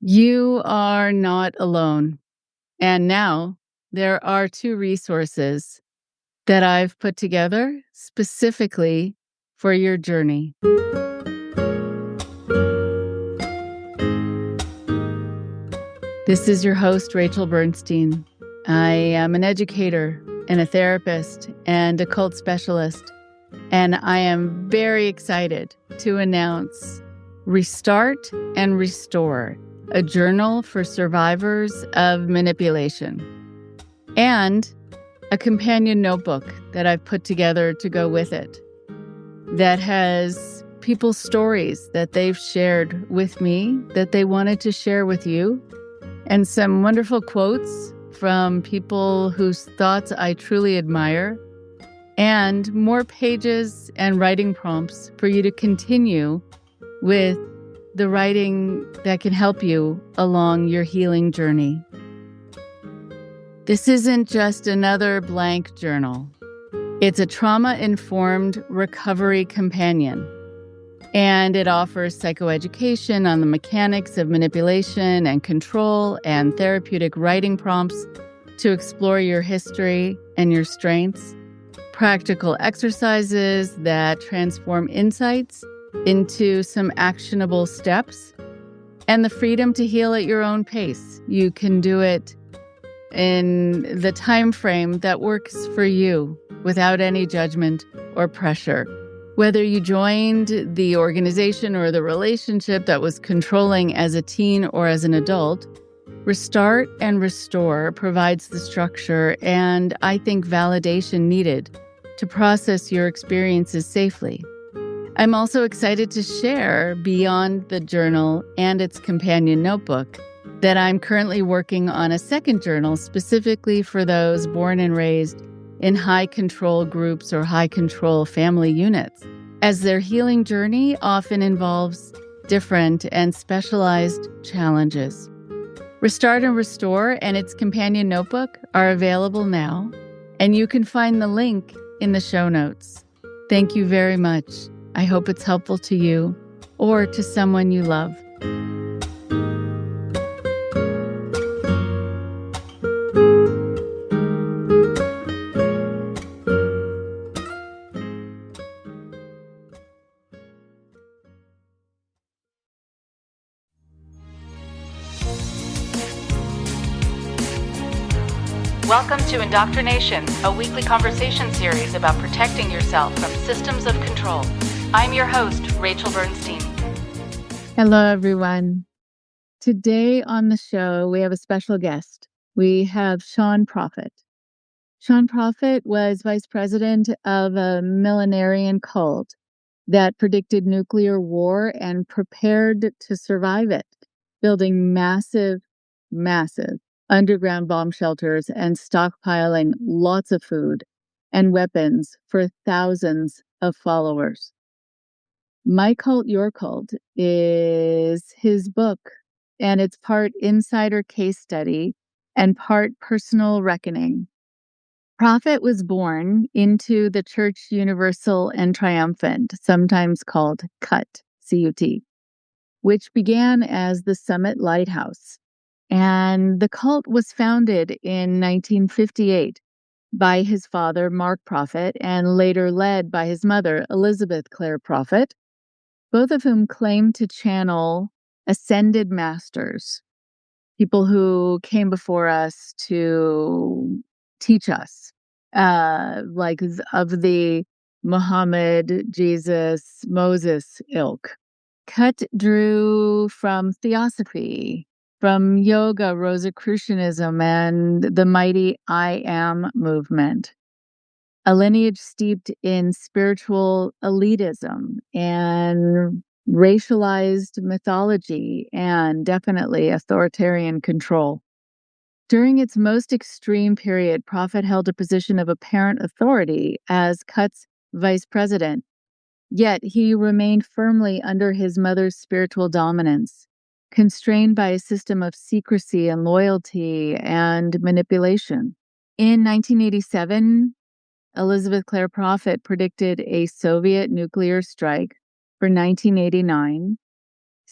You are not alone. And now there are two resources that I've put together specifically for your journey. This is your host, Rachel Bernstein. I am an educator and a therapist and a cult specialist, and I am very excited to announce Restart and Restore, a journal for survivors of manipulation, and a companion notebook that I've put together to go with it that has people's stories that they've shared with me that they wanted to share with you, and some wonderful quotes from people whose thoughts I truly admire, and more pages and writing prompts for you to continue with the writing that can help you along your healing journey. This isn't just another blank journal. It's a trauma-informed recovery companion, and it offers psychoeducation on the mechanics of manipulation and control and therapeutic writing prompts to explore your history and your strengths, practical exercises that transform insights into some actionable steps, and the freedom to heal at your own pace. You can do it in the time frame that works for you without any judgment or pressure. Whether you joined the organization or the relationship that was controlling as a teen or as an adult, Restart and Restore provides the structure and, I think, validation needed to process your experiences safely. I'm also excited to share, beyond the journal and its companion notebook, that I'm currently working on a second journal specifically for those born and raised in high control groups or high control family units, as their healing journey often involves different and specialized challenges. Restart and Restore and its companion notebook are available now, and you can find the link in the show notes. Thank you very much. I hope it's helpful to you or to someone you love. Welcome to IndoctriNation, a weekly conversation series about protecting yourself from systems of control. I'm your host, Rachel Bernstein. Hello, everyone. Today on the show, we have a special guest. We have Sean Prophet. Sean Prophet was vice president of a millenarian cult that predicted nuclear war and prepared to survive it, building massive underground bomb shelters and stockpiling lots of food and weapons for thousands of followers. My Cult, Your Cult is his book, and it's part insider case study and part personal reckoning. Prophet was born into the Church Universal and Triumphant, sometimes called CUT, C-U-T, which began as the Summit Lighthouse. And the cult was founded in 1958 by his father, Mark Prophet, and later led by his mother, Elizabeth Clare Prophet, both of whom claimed to channel ascended masters, people who came before us to teach us, like of the Muhammad, Jesus, Moses ilk. CUT drew from theosophy, from yoga, Rosicrucianism, and the mighty I Am movement, a lineage steeped in spiritual elitism and racialized mythology and definitely authoritarian control. During its most extreme period, Prophet held a position of apparent authority as CUT's vice president, yet he remained firmly under his mother's spiritual dominance, constrained by a system of secrecy and loyalty and manipulation. In 1987, Elizabeth Clare Prophet predicted a Soviet nuclear strike for 1989,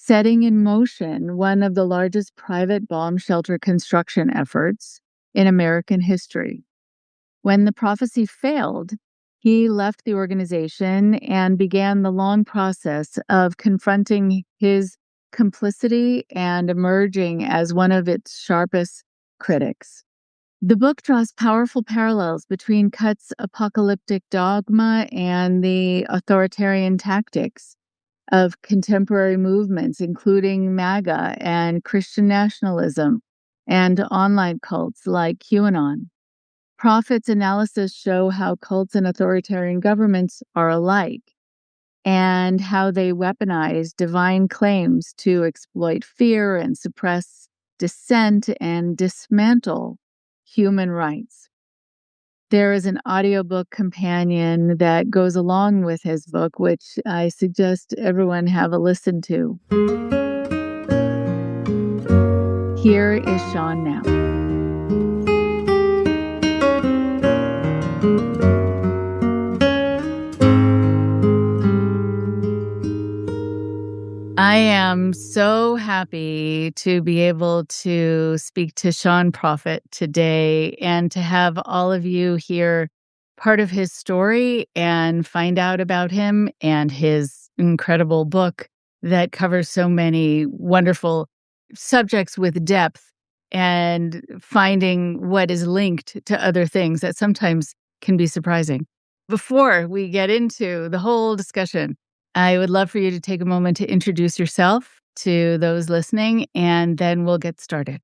setting in motion one of the largest private bomb shelter construction efforts in American history. When the prophecy failed, he left the organization and began the long process of confronting his complicity and emerging as one of its sharpest critics. The book draws powerful parallels between Cut's apocalyptic dogma and the authoritarian tactics of contemporary movements, including MAGA and Christian nationalism and online cults like QAnon. Prophet's analysis show how cults and authoritarian governments are alike and how they weaponize divine claims to exploit fear and suppress dissent and dismantle human rights. There is an audiobook companion that goes along with his book, which I suggest everyone have a listen to. Here is Sean now. I am so happy to be able to speak to Sean Prophet today and to have all of you hear part of his story and find out about him and his incredible book that covers so many wonderful subjects with depth and finding what is linked to other things that sometimes can be surprising. Before we get into the whole discussion, I would love for you to take a moment to introduce yourself to those listening, and then we'll get started.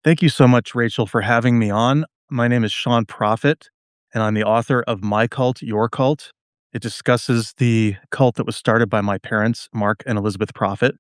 Thank you so much, Rachel, for having me on. My name is Sean Prophet, and I'm the author of My Cult, Your Cult. It discusses the cult that was started by my parents, Mark and Elizabeth Prophet.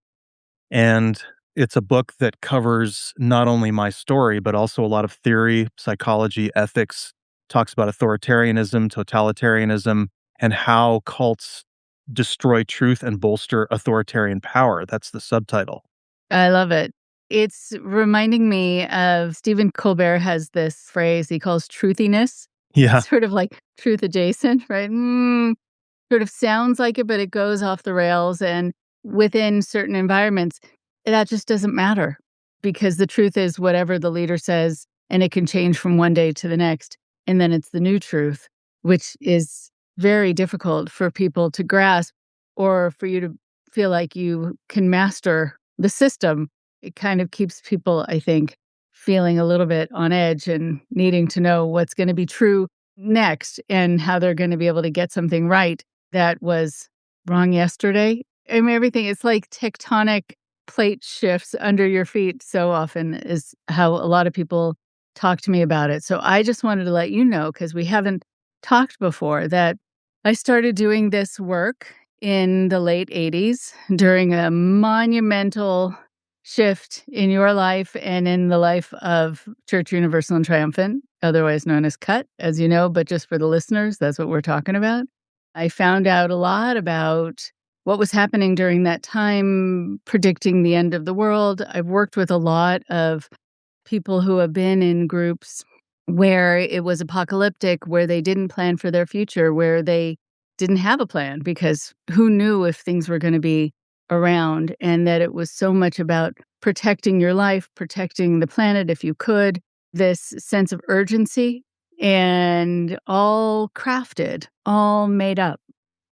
And it's a book that covers not only my story, but also a lot of theory, psychology, ethics, talks about authoritarianism, totalitarianism, and how cults destroy truth and bolster authoritarian power. That's the subtitle. I love it. It's reminding me of Stephen Colbert has this phrase he calls truthiness. Yeah. It's sort of like truth adjacent, right? Sort of sounds like it, but it goes off the rails. And within certain environments, that just doesn't matter because the truth is whatever the leader says, and it can change from one day to the next. And then it's the new truth, which is very difficult for people to grasp or for you to feel like you can master the system. It kind of keeps people, I think, feeling a little bit on edge and needing to know what's going to be true next and how they're going to be able to get something right that was wrong yesterday. I mean, everything, it's like tectonic plate shifts under your feet so often is how a lot of people talk to me about it. So I just wanted to let you know, because we haven't talked before, that I started doing this work in the late 80s during a monumental shift in your life and in the life of Church Universal and Triumphant, otherwise known as CUT, as you know, but just for the listeners, that's what we're talking about. I found out a lot about what was happening during that time, predicting the end of the world. I've worked with a lot of people who have been in groups where it was apocalyptic, where they didn't plan for their future, where they didn't have a plan because who knew if things were going to be around, and that it was so much about protecting your life, protecting the planet if you could, this sense of urgency, and all crafted, all made up.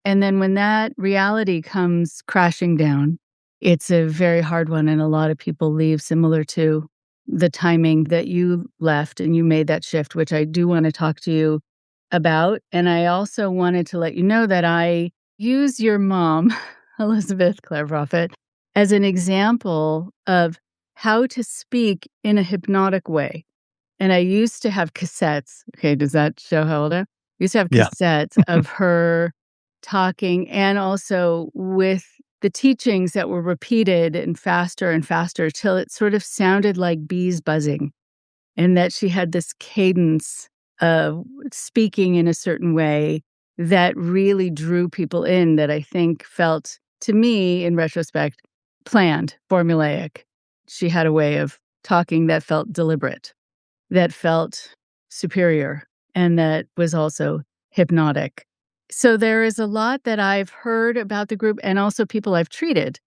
And then when that reality comes crashing down, it's a very hard one. And a lot of people leave similar to the timing that you left and you made that shift, which I do want to talk to you about. And I also wanted to let you know that I use your mom, Elizabeth Clare Prophet, as an example of how to speak in a hypnotic way. And I used to have cassettes. Okay, does that show how old I am? I used to have Yeah. cassettes of her talking, and also with the teachings that were repeated and faster till it sort of sounded like bees buzzing, and that she had this cadence of speaking in a certain way that really drew people in, that I think felt, to me, in retrospect, planned, formulaic. She had a way of talking that felt deliberate, that felt superior, and that was also hypnotic. So there is a lot that I've heard about the group and also people I've treated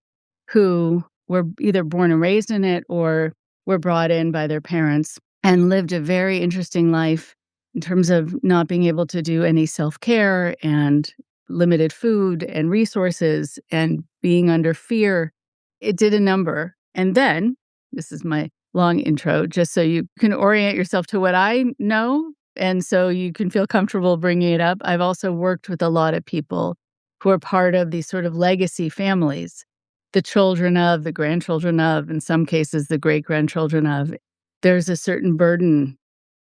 who were either born and raised in it or were brought in by their parents and lived a very interesting life in terms of not being able to do any self-care and limited food and resources and being under fear. It did a number. And then, this is my long intro, just so you can orient yourself to what I know and so you can feel comfortable bringing it up. I've also worked with a lot of people who are part of these sort of legacy families, the children of, the grandchildren of, in some cases, the great-grandchildren of. There's a certain burden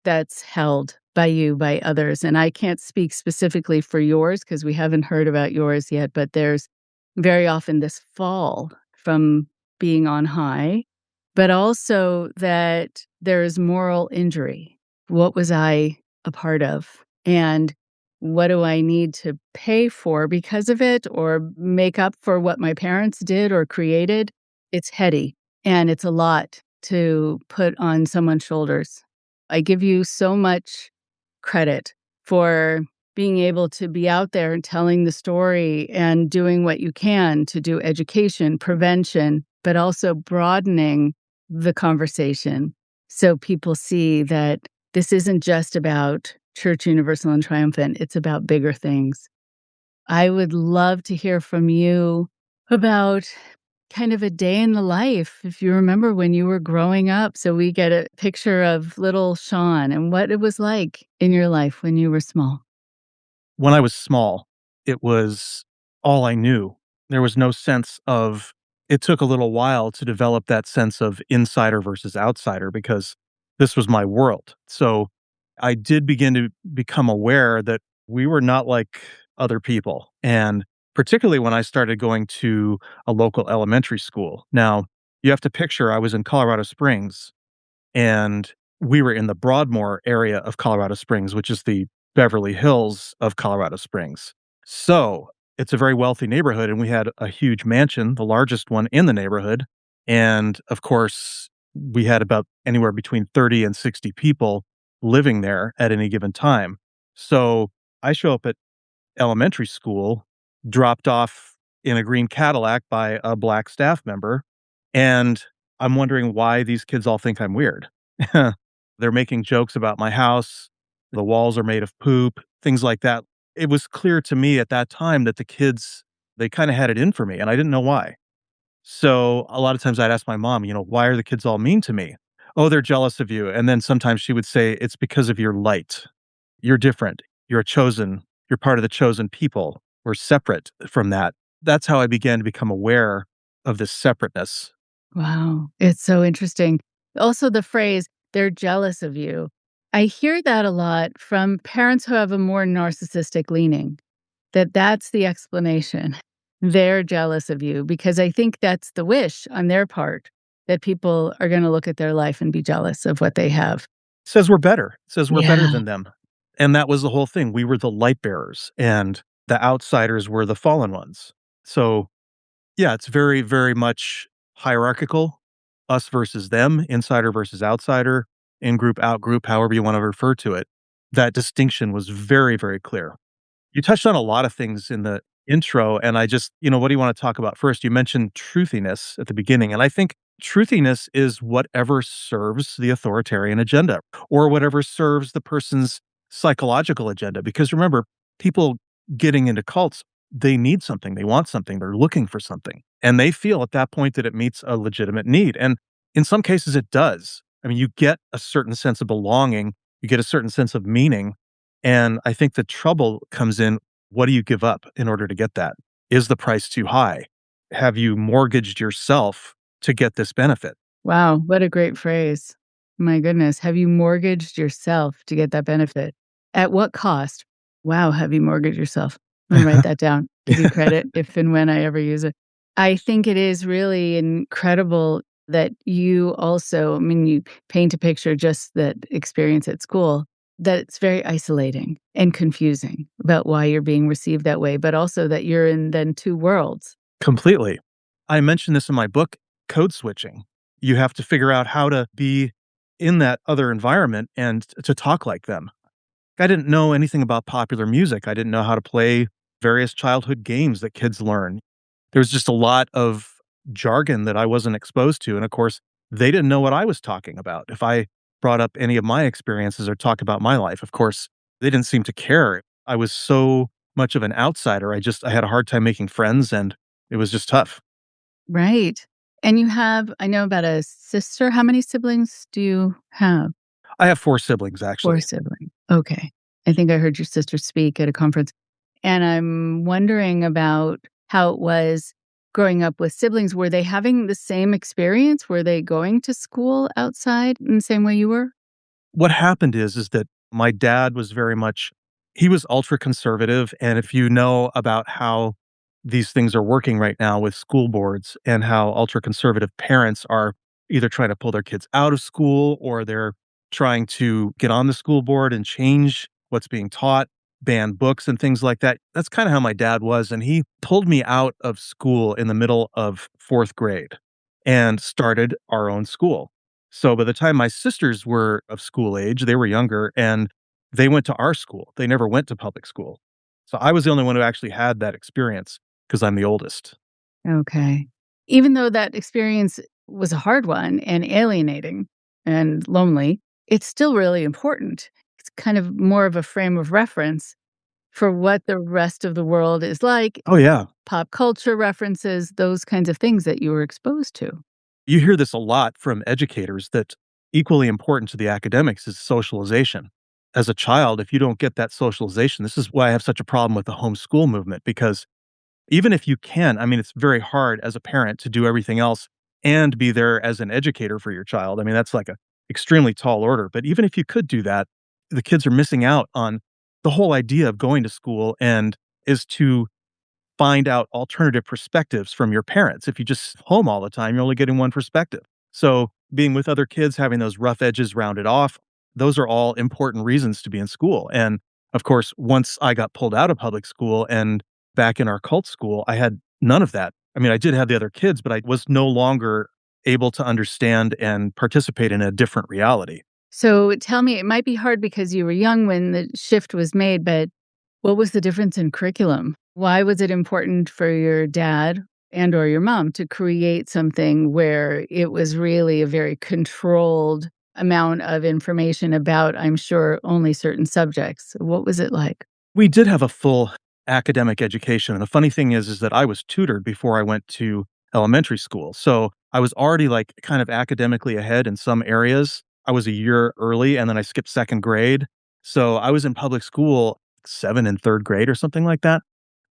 that's held by you, by others. And I can't speak specifically for yours because we haven't heard about yours yet, but there's very often this fall from being on high, but also that there is moral injury. What was I a part of? And what do I need to pay for because of it or make up for what my parents did or created? It's heady and it's a lot to put on someone's shoulders. I give you so much credit for being able to be out there and telling the story and doing what you can to do education, prevention, but also broadening the conversation so people see that this isn't just about Church Universal and Triumphant, it's about bigger things. I would love to hear from you about kind of a day in the life, if you remember when you were growing up, so we get a picture of little Sean and what it was like in your life when you were small. When I was small, it was all I knew. There was no sense of it took a little while to develop that sense of insider versus outsider because this was my world. So I did begin to become aware that we were not like other people. And particularly when I started going to a local elementary school. Now, you have to picture I was in Colorado Springs and we were in the Broadmoor area of Colorado Springs, which is the Beverly Hills of Colorado Springs. So it's a very wealthy neighborhood, and we had a huge mansion, the largest one in the neighborhood. And of course, we had about anywhere between 30 and 60 people living there at any given time. So I show up at elementary school, dropped off in a green Cadillac by a black staff member, and I'm wondering why these kids all think I'm weird. They're making jokes about my house, the walls are made of poop, things like that. It was clear to me at that time that the kids, they kinda had it in for me, and I didn't know why. So, a lot of times I'd ask my mom, "Why are the kids all mean to me?" "Oh, they're jealous of you." And then sometimes she would say, "It's because of your light. You're different. You're a chosen. You're part of the chosen people. We're separate from that." That's how I began to become aware of this separateness. Wow, it's so interesting. Also, the phrase, "They're jealous of you." I hear that a lot from parents who have a more narcissistic leaning, that's the explanation. They're jealous of you because I think that's the wish on their part, that people are gonna look at their life and be jealous of what they have. Says we're better. Says we're better Yeah. than them. And that was the whole thing. We were the light bearers, and the outsiders were the fallen ones. So, yeah, it's very, very much hierarchical, us versus them, insider versus outsider, in group, out group, however you wanna refer to it. That distinction was very, very clear. You touched on a lot of things in the intro, and I just what do you wanna talk about first? You mentioned truthiness at the beginning, and I think truthiness is whatever serves the authoritarian agenda or whatever serves the person's psychological agenda, because remember, people getting into cults, they need something, they want something, they're looking for something, and they feel at that point that it meets a legitimate need, and in some cases, it does. I mean, you get a certain sense of belonging, you get a certain sense of meaning, and I think the trouble comes in, what do you give up in order to get that? Is the price too high? Have you mortgaged yourself to get this benefit? Wow, what a great phrase. My goodness, have you mortgaged yourself to get that benefit? At what cost? Wow, have you mortgaged yourself? I'm gonna write that down, give you credit if and when I ever use it. I think it is really incredible that you also, I mean, you paint a picture, just that experience at school, that it's very isolating and confusing about why you're being received that way, but also that you're in then two worlds. Completely. I mentioned this in my book, Code Switching. You have to figure out how to be in that other environment and to talk like them. I didn't know anything about popular music. I didn't know how to play various childhood games that kids learn. There's just a lot of jargon that I wasn't exposed to. And of course, they didn't know what I was talking about. If I brought up any of my experiences or talked about my life, of course, they didn't seem to care. I was so much of an outsider. I had a hard time making friends and it was just tough. Right. And you have, I know about a sister. How many siblings do you have? I have 4 siblings, 4 actually. siblings. Okay. I think I heard your sister speak at a conference. And I'm wondering about how it was growing up with siblings. Were they having the same experience? Were they going to school outside in the same way you were? What happened is that my dad was very much he was ultra conservative, and if you know about how these things are working right now with school boards and how ultra conservative parents are either trying to pull their kids out of school or they're trying to get on the school board and change what's being taught, ban books and things like that. That's kinda how my dad was, and he pulled me out of school in the middle of 4th grade and started our own school. So by the time my sisters were of school age, they were younger and they went to our school. They never went to public school. So I was the only one who actually had that experience because I'm the oldest. Okay. Even though that experience was a hard one and alienating and lonely, it's still really important. It's kind of more of a frame of reference for what the rest of the world is like, Oh, yeah. pop culture references, those kinds of things that you were exposed to. You hear this a lot from educators that equally important to the academics is socialization. As a child, if you don't get that socialization, this is why I have such a problem with the homeschool movement because even if you can, I mean, it's very hard as a parent to do everything else and be there as an educator for your child. I mean, that's like a extremely tall order. But even if you could do that, the kids are missing out on the whole idea of going to school and is to find out alternative perspectives from your parents. If you just home all the time, you're only getting one perspective. So being with other kids, having those rough edges rounded off, those are all important reasons to be in school. And of course, once I got pulled out of public school and back in our cult school, I had none of that. I mean, I did have the other kids, but I was no longer able to understand and participate in a different reality. So tell me, it might be hard because you were young when the shift was made, but what was the difference in curriculum? Why was it important for your dad and or your mom to create something where it was really a very controlled amount of information about, I'm sure, only certain subjects? What was it like? We did have a full academic education, and the funny thing is that I was tutored before I went to elementary school, so I was already, like, kind of academically ahead in some areas. I was a year early, and then I skipped 2nd grade, so I was in public school 7 and 3rd grade or something like that.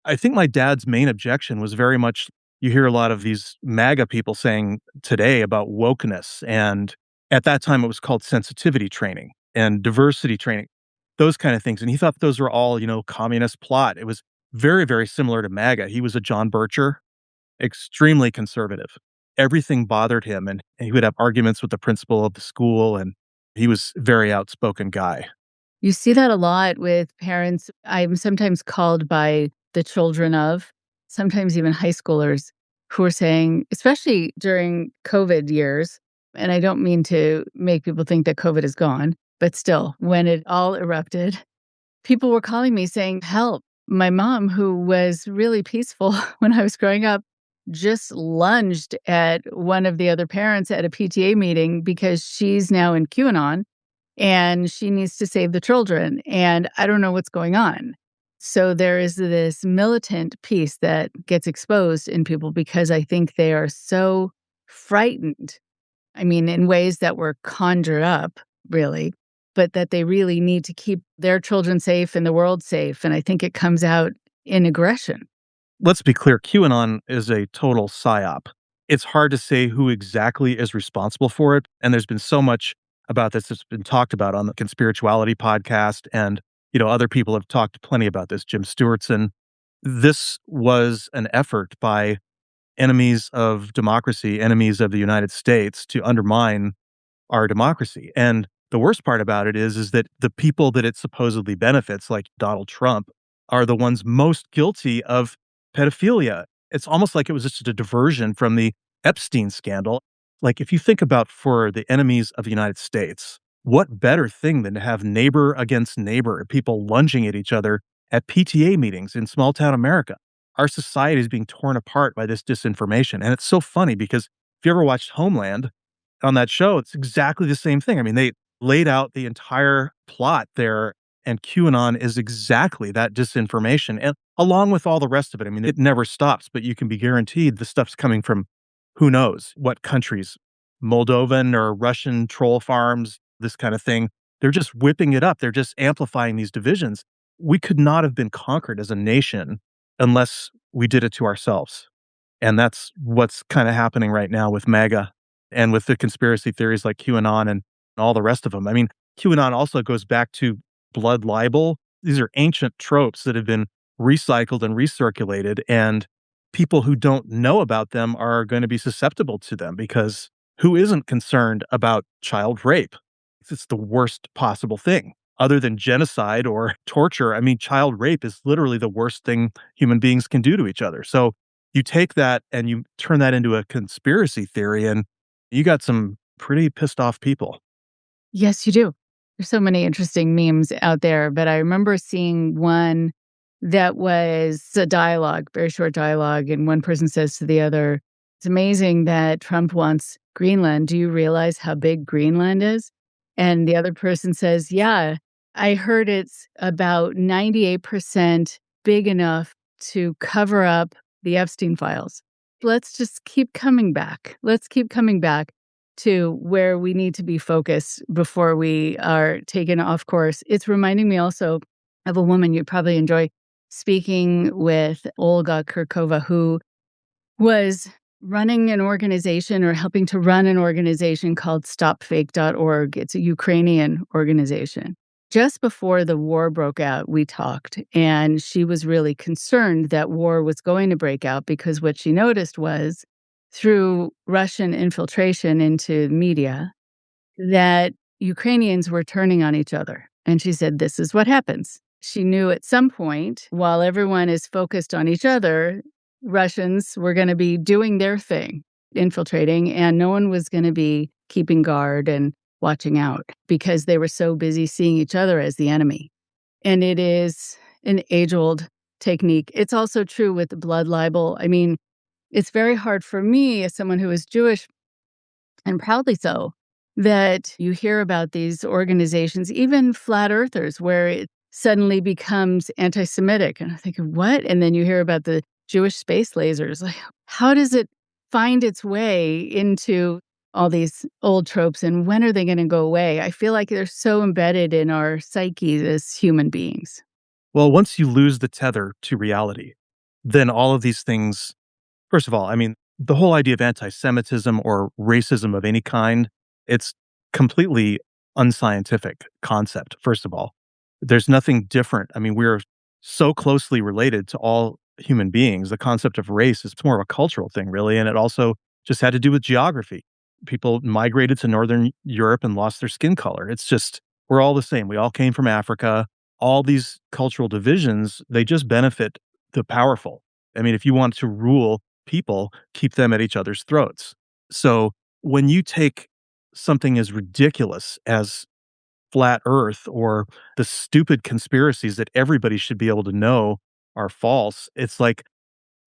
I think my dad's main objection was very much you hear a lot of these MAGA people saying today about wokeness, and at that time, it was called sensitivity training and diversity training, those kind of things, and he thought those were all, communist plot. It was very, very similar to MAGA. He was a John Bircher, extremely conservative. Everything bothered him, and he would have arguments with the principal of the school, and he was very outspoken guy. You see that a lot with parents. I'm sometimes called by the children of, sometimes even high schoolers, who are saying, especially during COVID years, and I don't mean to make people think that COVID is gone, but still, when it all erupted, people were calling me saying, help. My mom, who was really peaceful when I was growing up, just lunged at one of the other parents at a PTA meeting because she's now in QAnon and she needs to save the children, and I don't know what's going on. So there is this militant piece that gets exposed in people because I think they are so frightened. I mean, in ways that were conjured up, really, but that they really need to keep their children safe and the world safe, and I think it comes out in aggression. Let's be clear, QAnon is a total psyop. It's hard to say who exactly is responsible for it, and there's been so much about this that's been talked about on the Conspirituality podcast, and, other people have talked plenty about this, Jim Stewartson. This was an effort by enemies of democracy, enemies of the United States to undermine our democracy, and the worst part about it is that the people that it supposedly benefits, like Donald Trump, are the ones most guilty of pedophilia. It's almost like it was just a diversion from the Epstein scandal. Like, if you think about for the enemies of the United States, what better thing than to have neighbor against neighbor, people lunging at each other at PTA meetings in small town America? our society is being torn apart by this disinformation. And it's so funny because if you ever watched Homeland on that show, it's exactly the same thing. I mean, they laid out the entire plot there, and QAnon is exactly that disinformation. And along with all the rest of it, I mean, it never stops, but you can be guaranteed the stuff's coming from who knows what countries, Moldovan or Russian troll farms, this kind of thing. They're just whipping it up. They're just amplifying these divisions. We could not have been conquered as a nation unless we did it to ourselves. And that's what's kind of happening right now with MAGA and with the conspiracy theories like QAnon and all the rest of them. I mean, QAnon also goes back to blood libel. These are ancient tropes that have been recycled and recirculated, and people who don't know about them are going to be susceptible to them because who isn't concerned about child rape? It's the worst possible thing. Other than genocide or torture, I mean, child rape is literally the worst thing human beings can do to each other. So you take that and you turn that into a conspiracy theory, and you got some pretty pissed off people. Yes, you do. There's so many interesting memes out there, but I remember seeing one that was a dialogue, very short dialogue, and one person says to the other, "It's amazing that Trump wants Greenland. Do you realize how big Greenland is?" And the other person says, "Yeah, I heard it's about 98% big enough to cover up the Epstein files." Let's just keep coming back. Let's keep coming back to where we need to be focused before we are taken off course. It's reminding me also of a woman you'd probably enjoy speaking with, Olga Kirkova, who was running an organization or helping to run an organization called stopfake.org. It's a Ukrainian organization. Just before the war broke out, we talked, and she was really concerned that war was going to break out because what she noticed was through Russian infiltration into media that Ukrainians were turning on each other. And she said, this is what happens. She knew at some point, while everyone is focused on each other, Russians were going to be doing their thing, infiltrating, and no one was going to be keeping guard and watching out because they were so busy seeing each other as the enemy. And it is an age-old technique. It's also true with the blood libel. I mean, it's very hard for me as someone who is Jewish, and proudly so, that you hear about these organizations, even flat earthers, where it suddenly becomes anti-Semitic. And I think, what? And then you hear about the Jewish space lasers. Like, how does it find its way into all these old tropes, and when are they going to go away? I feel like they're so embedded in our psyches as human beings. Well, once you lose the tether to reality, then all of these things, first of all, I mean, the whole idea of anti-Semitism or racism of any kind, it's completely unscientific concept, first of all. There's nothing different. I mean, we're so closely related to all human beings. The concept of race is more of a cultural thing, really, and it also just had to do with geography. People migrated to Northern Europe and lost their skin color. It's just, we're all the same. We all came from Africa. All these cultural divisions, they just benefit the powerful. I mean, if you want to rule people, keep them at each other's throats. So when you take something as ridiculous as flat earth or the stupid conspiracies that everybody should be able to know are false, it's like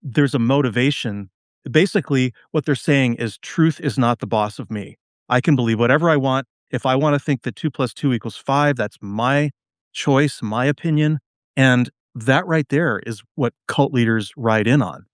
there's a motivation. Basically, what they're saying is truth is not the boss of me. I can believe whatever I want. If I want to think that 2 plus 2 equals 5, that's my choice, my opinion. And that right there is what cult leaders ride in on.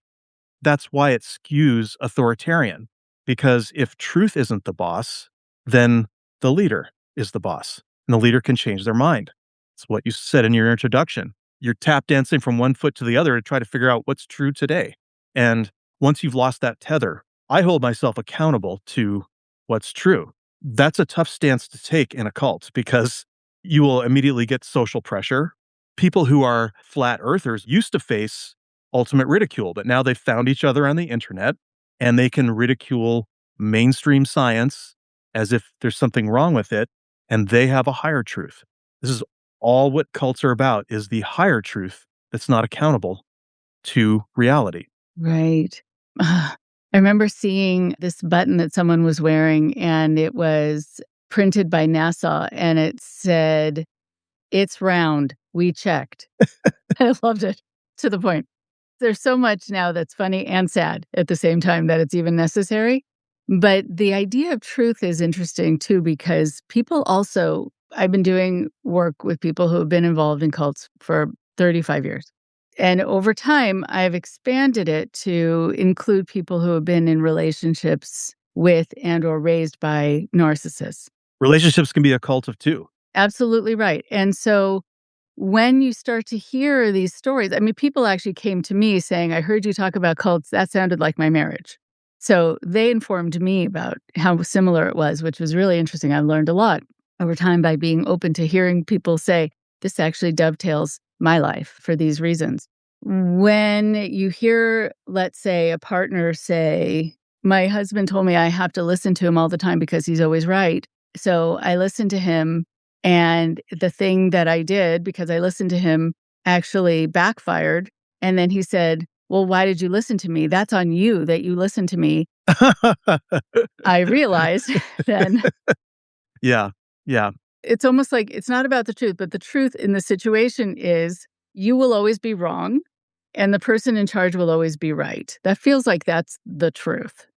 That's why it skews authoritarian, because if truth isn't the boss, then the leader is the boss, and the leader can change their mind. It's what you said in your introduction. You're tap dancing from one foot to the other to try to figure out what's true today. And once you've lost that tether, I hold myself accountable to what's true. That's a tough stance to take in a cult because you will immediately get social pressure. People who are flat earthers used to face ultimate ridicule, but now they've found each other on the internet and they can ridicule mainstream science as if there's something wrong with it, and they have a higher truth. This is all what cults are about, is the higher truth that's not accountable to reality. Right. I remember seeing this button that someone was wearing, and it was printed by NASA, and it said, "It's round. We checked." I loved it, to the point. There's so much now that's funny and sad at the same time that it's even necessary. But the idea of truth is interesting too, because people also, I've been doing work with people who have been involved in cults for 35 years. And over time, I've expanded it to include people who have been in relationships with and or raised by narcissists. Relationships can be a cult of too. Absolutely right. And so when you start to hear these stories, I mean, people actually came to me saying, I heard you talk about cults. That sounded like my marriage. So they informed me about how similar it was, which was really interesting. I learned a lot over time by being open to hearing people say, this actually dovetails my life for these reasons. When you hear, let's say, a partner say, my husband told me I have to listen to him all the time because he's always right. So I listened to him. And the thing that I did, because I listened to him, actually backfired. And then he said, well, why did you listen to me? That's on you that you listened to me. I realized then Yeah. Yeah. it's almost like it's not about the truth, but the truth in the situation is you will always be wrong and the person in charge will always be right. That feels like that's the truth.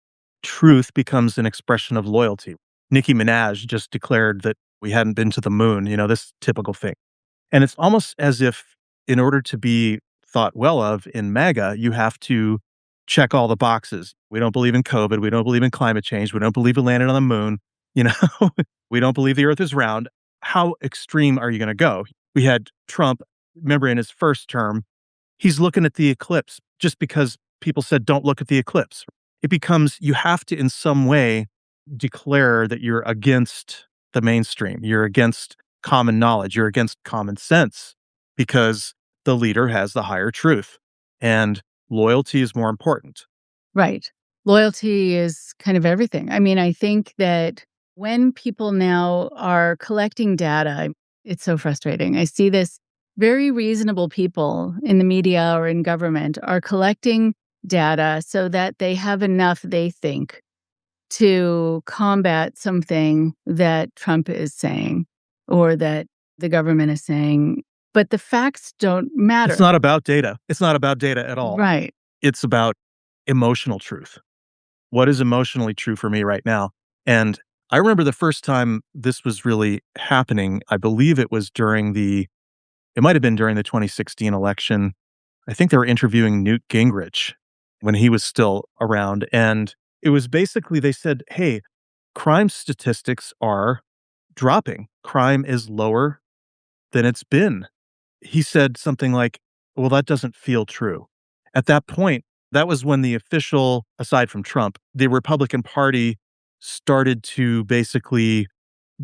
Truth becomes an expression of loyalty. Nicki Minaj just declared that we hadn't been to the moon, this typical thing. And it's almost as if in order to be thought well of in MAGA, you have to check all the boxes. We don't believe in COVID. We don't believe in climate change. We don't believe we landed on the moon. We don't believe the earth is round. How extreme are you going to go? We had Trump, remember in his first term, he's looking at the eclipse just because people said, don't look at the eclipse. It becomes, you have to in some way declare that you're against the mainstream. You're against common knowledge. You're against common sense because the leader has the higher truth and loyalty is more important. Right. Loyalty is kind of everything. I mean, I think that when people now are collecting data, it's so frustrating. I see this very reasonable people in the media or in government are collecting data so that they have enough, they think, to combat something that Trump is saying or that the government is saying. But the facts don't matter. It's not about data. It's not about data at all. Right. It's about emotional truth. What is emotionally true for me right now? And I remember the first time this was really happening. I believe it was it might have been during the 2016 election. I think they were interviewing Newt Gingrich when he was still around. And it was basically, they said, hey, crime statistics are dropping. Crime is lower than it's been. He said something like, well, that doesn't feel true. At that point, that was when the official, aside from Trump, the Republican Party started to basically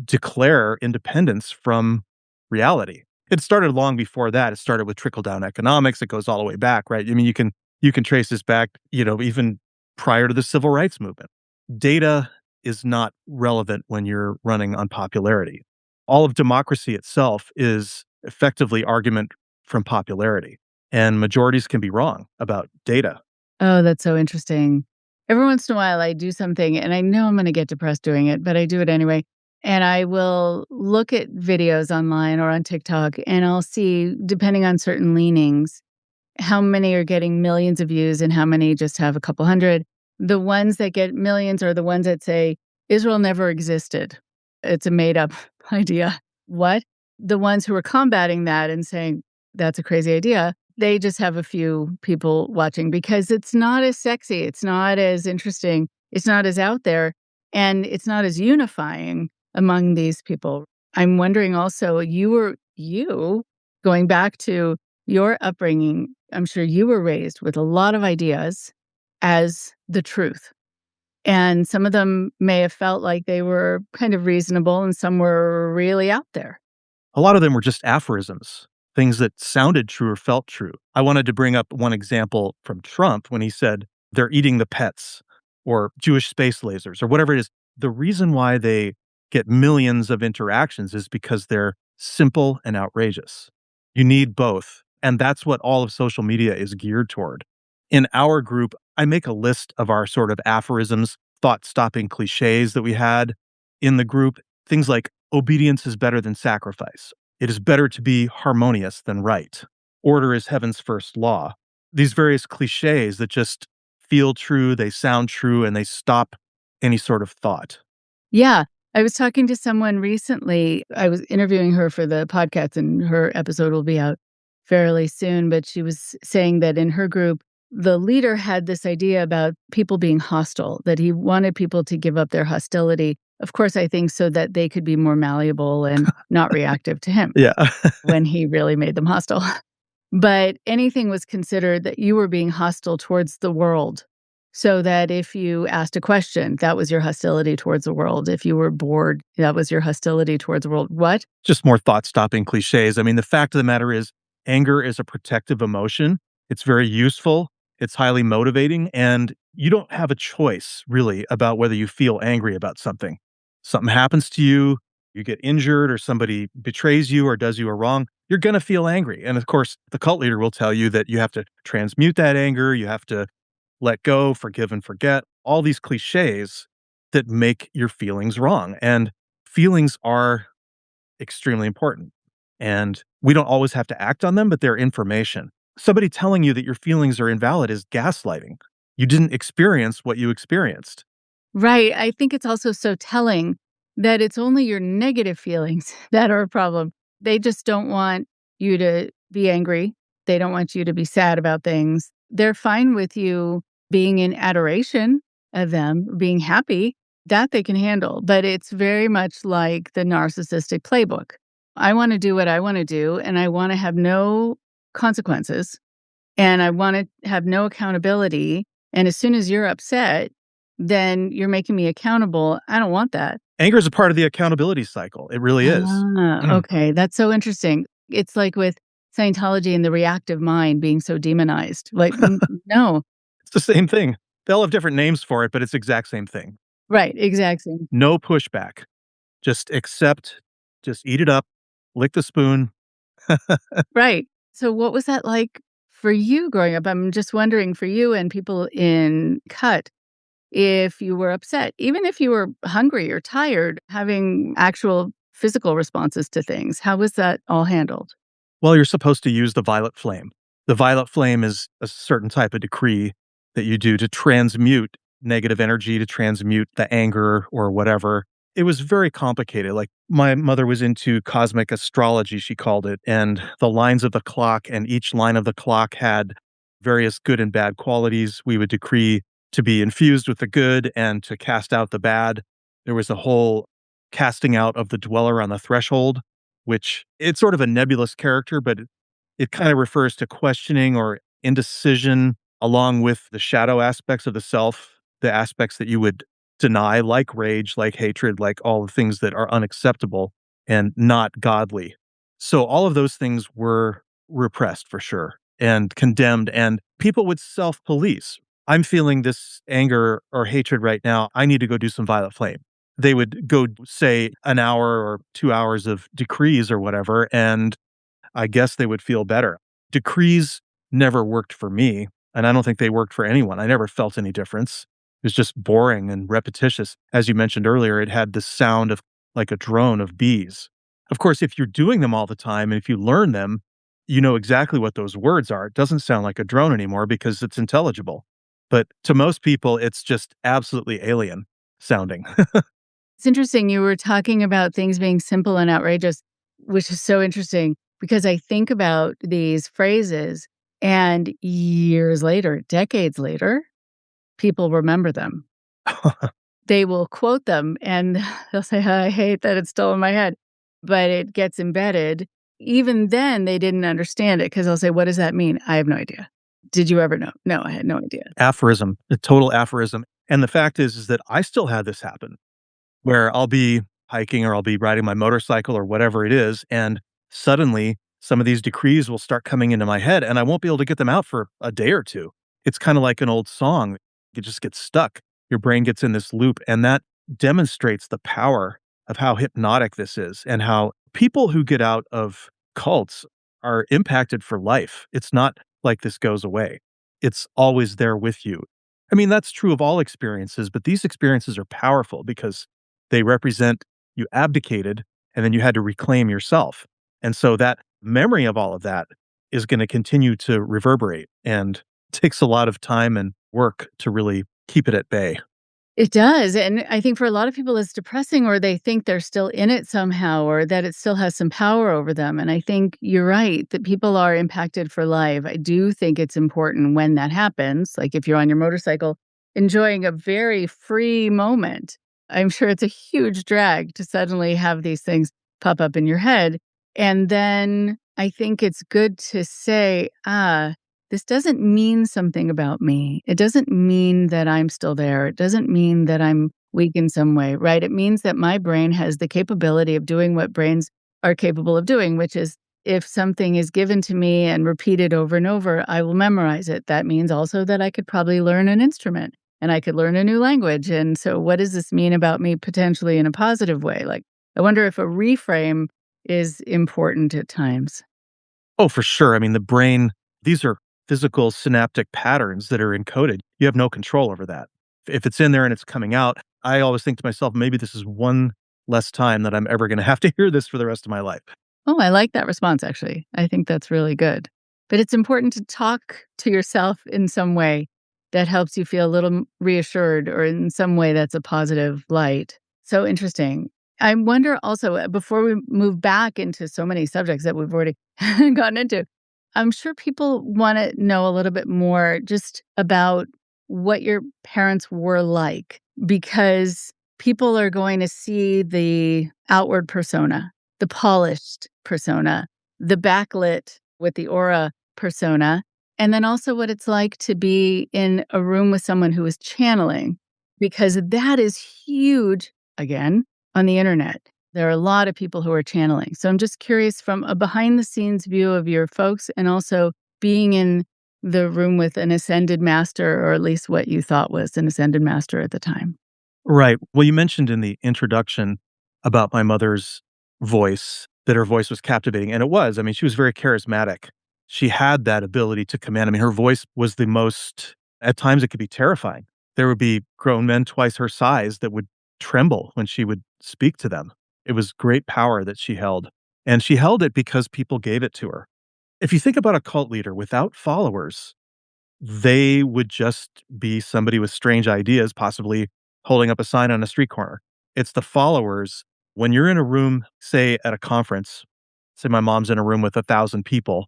declare independence from reality. It started long before that. It started with trickle-down economics. It goes all the way back, right? I mean, you can trace this back, even prior to the civil rights movement. Data is not relevant when you're running on popularity. All of democracy itself is effectively argument from popularity, and majorities can be wrong about data. Oh, that's so interesting. Every once in a while, I do something, and I know I'm going to get depressed doing it, but I do it anyway. And I will look at videos online or on TikTok, and I'll see, depending on certain leanings, how many are getting millions of views and how many just have a couple hundred. The ones that get millions are the ones that say, Israel never existed. It's a made up idea. What? The ones who are combating that and saying, that's a crazy idea, they just have a few people watching because it's not as sexy. It's not as interesting. It's not as out there. And it's not as unifying among these people. I'm wondering also, you going back to your upbringing, I'm sure you were raised with a lot of ideas as the truth. And some of them may have felt like they were kind of reasonable and some were really out there. A lot of them were just aphorisms, things that sounded true or felt true. I wanted to bring up one example from Trump when he said, they're eating the pets or Jewish space lasers or whatever it is. The reason why they get millions of interactions is because they're simple and outrageous. You need both. And that's what all of social media is geared toward. In our group, I make a list of our sort of aphorisms, thought-stopping clichés that we had in the group. Things like obedience is better than sacrifice. It is better to be harmonious than right. Order is heaven's first law. these various cliches that just feel true, they sound true, and they stop any sort of thought. Yeah. I was talking to someone recently. I was interviewing her for the podcast, and her episode will be out fairly soon. But she was saying that in her group, the leader had this idea about people being hostile, that he wanted people to give up their hostility. Of course, I think so that they could be more malleable and not reactive to him Yeah. when he really made them hostile. But anything was considered that you were being hostile towards the world. So that if you asked a question, that was your hostility towards the world. If you were bored, that was your hostility towards the world. What? Just more thought-stopping cliches. I mean, the fact of the matter is anger is a protective emotion. It's very useful, it's highly motivating, and you don't have a choice, really, about whether you feel angry about something. Something happens to you, you get injured, or somebody betrays you or does you a wrong, you're gonna feel angry, and, of course, the cult leader will tell you that you have to transmute that anger, you have to let go, forgive and forget, all these cliches that make your feelings wrong, and feelings are extremely important. And we don't always have to act on them, but they're information. Somebody telling you that your feelings are invalid is gaslighting. You didn't experience what you experienced. Right. I think it's also so telling that it's only your negative feelings that are a problem. They just don't want you to be angry. They don't want you to be sad about things. They're fine with you being in adoration of them, being happy. That they can handle. But it's very much like the narcissistic playbook. I want to do what I want to do, and I want to have no consequences, and I want to have no accountability. And as soon as you're upset, then you're making me accountable. I don't want that. Anger is a part of the accountability cycle. It really is. Okay. That's so interesting. It's like with Scientology and the reactive mind being so demonized. Like, no. It's the same thing. They all have different names for it, but it's the exact same thing. Right. Exactly. No pushback. Just accept, just eat it up, lick the spoon. Right. So, what was that like for you growing up? I'm just wondering for you and people in Cut, if you were upset, even if you were hungry or tired, having actual physical responses to things, how was that all handled? Well, you're supposed to use the violet flame. The violet flame is a certain type of decree that you do to transmute negative energy, to transmute the anger or whatever. It was very complicated. Like, my mother was into cosmic astrology, she called it, and the lines of the clock, and each line of the clock had various good and bad qualities. We would decree to be infused with the good and to cast out the bad. There was a whole casting out of the dweller on the threshold, which it's sort of a nebulous character, but it kind of refers to questioning or indecision along with the shadow aspects of the self, the aspects that you would deny, like rage, like hatred, like all the things that are unacceptable and not godly. So all of those things were repressed for sure and condemned, and people would self-police. I'm feeling this anger or hatred right now. I need to go do some violet flame. They would go say an hour or 2 hours of decrees or whatever, and I guess they would feel better. Decrees never worked for me, and I don't think they worked for anyone. I never felt any difference. It was just boring and repetitious. As you mentioned earlier, it had the sound of like a drone of bees. Of course, if you're doing them all the time and if you learn them, you know exactly what those words are. It doesn't sound like a drone anymore because it's intelligible. But to most people, it's just absolutely alien sounding. It's interesting. You were talking about things being simple and outrageous, which is so interesting because I think about these phrases and years later, decades later, people remember them. They will quote them and they'll say, I hate that it's still in my head, but it gets embedded. Even then, they didn't understand it because they'll say, what does that mean? I have no idea. Did you ever know? No, I had no idea. Aphorism, a total aphorism. And the fact is that I still had this happen where I'll be hiking or I'll be riding my motorcycle or whatever it is, and suddenly some of these decrees will start coming into my head and I won't be able to get them out for a day or two. It's kind of like an old song. It just gets stuck. Your brain gets in this loop, and that demonstrates the power of how hypnotic this is and how people who get out of cults are impacted for life. It's not like this goes away. It's always there with you. I mean, that's true of all experiences, but these experiences are powerful because they represent you abdicated and then you had to reclaim yourself. And so that memory of all of that is going to continue to reverberate, and it takes a lot of time and work to really keep it at bay. It does, and I think for a lot of people it's depressing, or they think they're still in it somehow, or that it still has some power over them, and I think you're right that people are impacted for life. I do think it's important when that happens, like if you're on your motorcycle enjoying a very free moment. I'm sure it's a huge drag to suddenly have these things pop up in your head, and then I think it's good to say, this doesn't mean something about me. It doesn't mean that I'm still there. It doesn't mean that I'm weak in some way, right? It means that my brain has the capability of doing what brains are capable of doing, which is if something is given to me and repeated over and over, I will memorize it. That means also that I could probably learn an instrument and I could learn a new language. And so, what does this mean about me potentially in a positive way? Like, I wonder if a reframe is important at times. Oh, for sure. I mean, the brain, these are physical synaptic patterns that are encoded. You have no control over that. If it's in there and it's coming out, I always think to myself, maybe this is one less time that I'm ever going to have to hear this for the rest of my life. Oh, I like that response, actually. I think that's really good. But it's important to talk to yourself in some way that helps you feel a little reassured, or in some way that's a positive light. So interesting. I wonder also, before we move back into so many subjects that we've already gotten into, I'm sure people want to know a little bit more just about what your parents were like, because people are going to see the outward persona, the polished persona, the backlit with the aura persona, and then also what it's like to be in a room with someone who is channeling, because that is huge, again, on the internet. There are a lot of people who are channeling. So I'm just curious, from a behind the scenes view of your folks and also being in the room with an ascended master, or at least what you thought was an ascended master at the time. Right. Well, you mentioned in the introduction about my mother's voice, that her voice was captivating. And it was. I mean, she was very charismatic. She had that ability to command. I mean, her voice was the most, at times, it could be terrifying. There would be grown men twice her size that would tremble when she would speak to them. It was great power that she held. And she held it because people gave it to her. If you think about a cult leader without followers, they would just be somebody with strange ideas, possibly holding up a sign on a street corner. It's the followers. When you're in a room, say at a conference, say my mom's in a room with 1,000 people,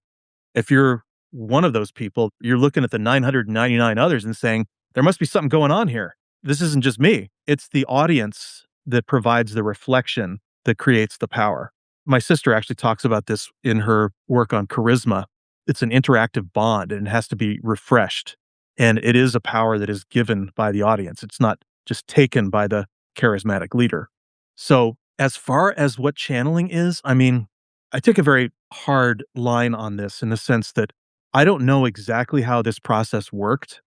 if you're one of those people, you're looking at the 999 others and saying, there must be something going on here. This isn't just me. It's the audience that provides the reflection that creates the power. My sister actually talks about this in her work on charisma. It's an interactive bond and it has to be refreshed. And it is a power that is given by the audience. It's not just taken by the charismatic leader. So, as far as what channeling is, I mean, I take a very hard line on this in the sense that I don't know exactly how this process worked,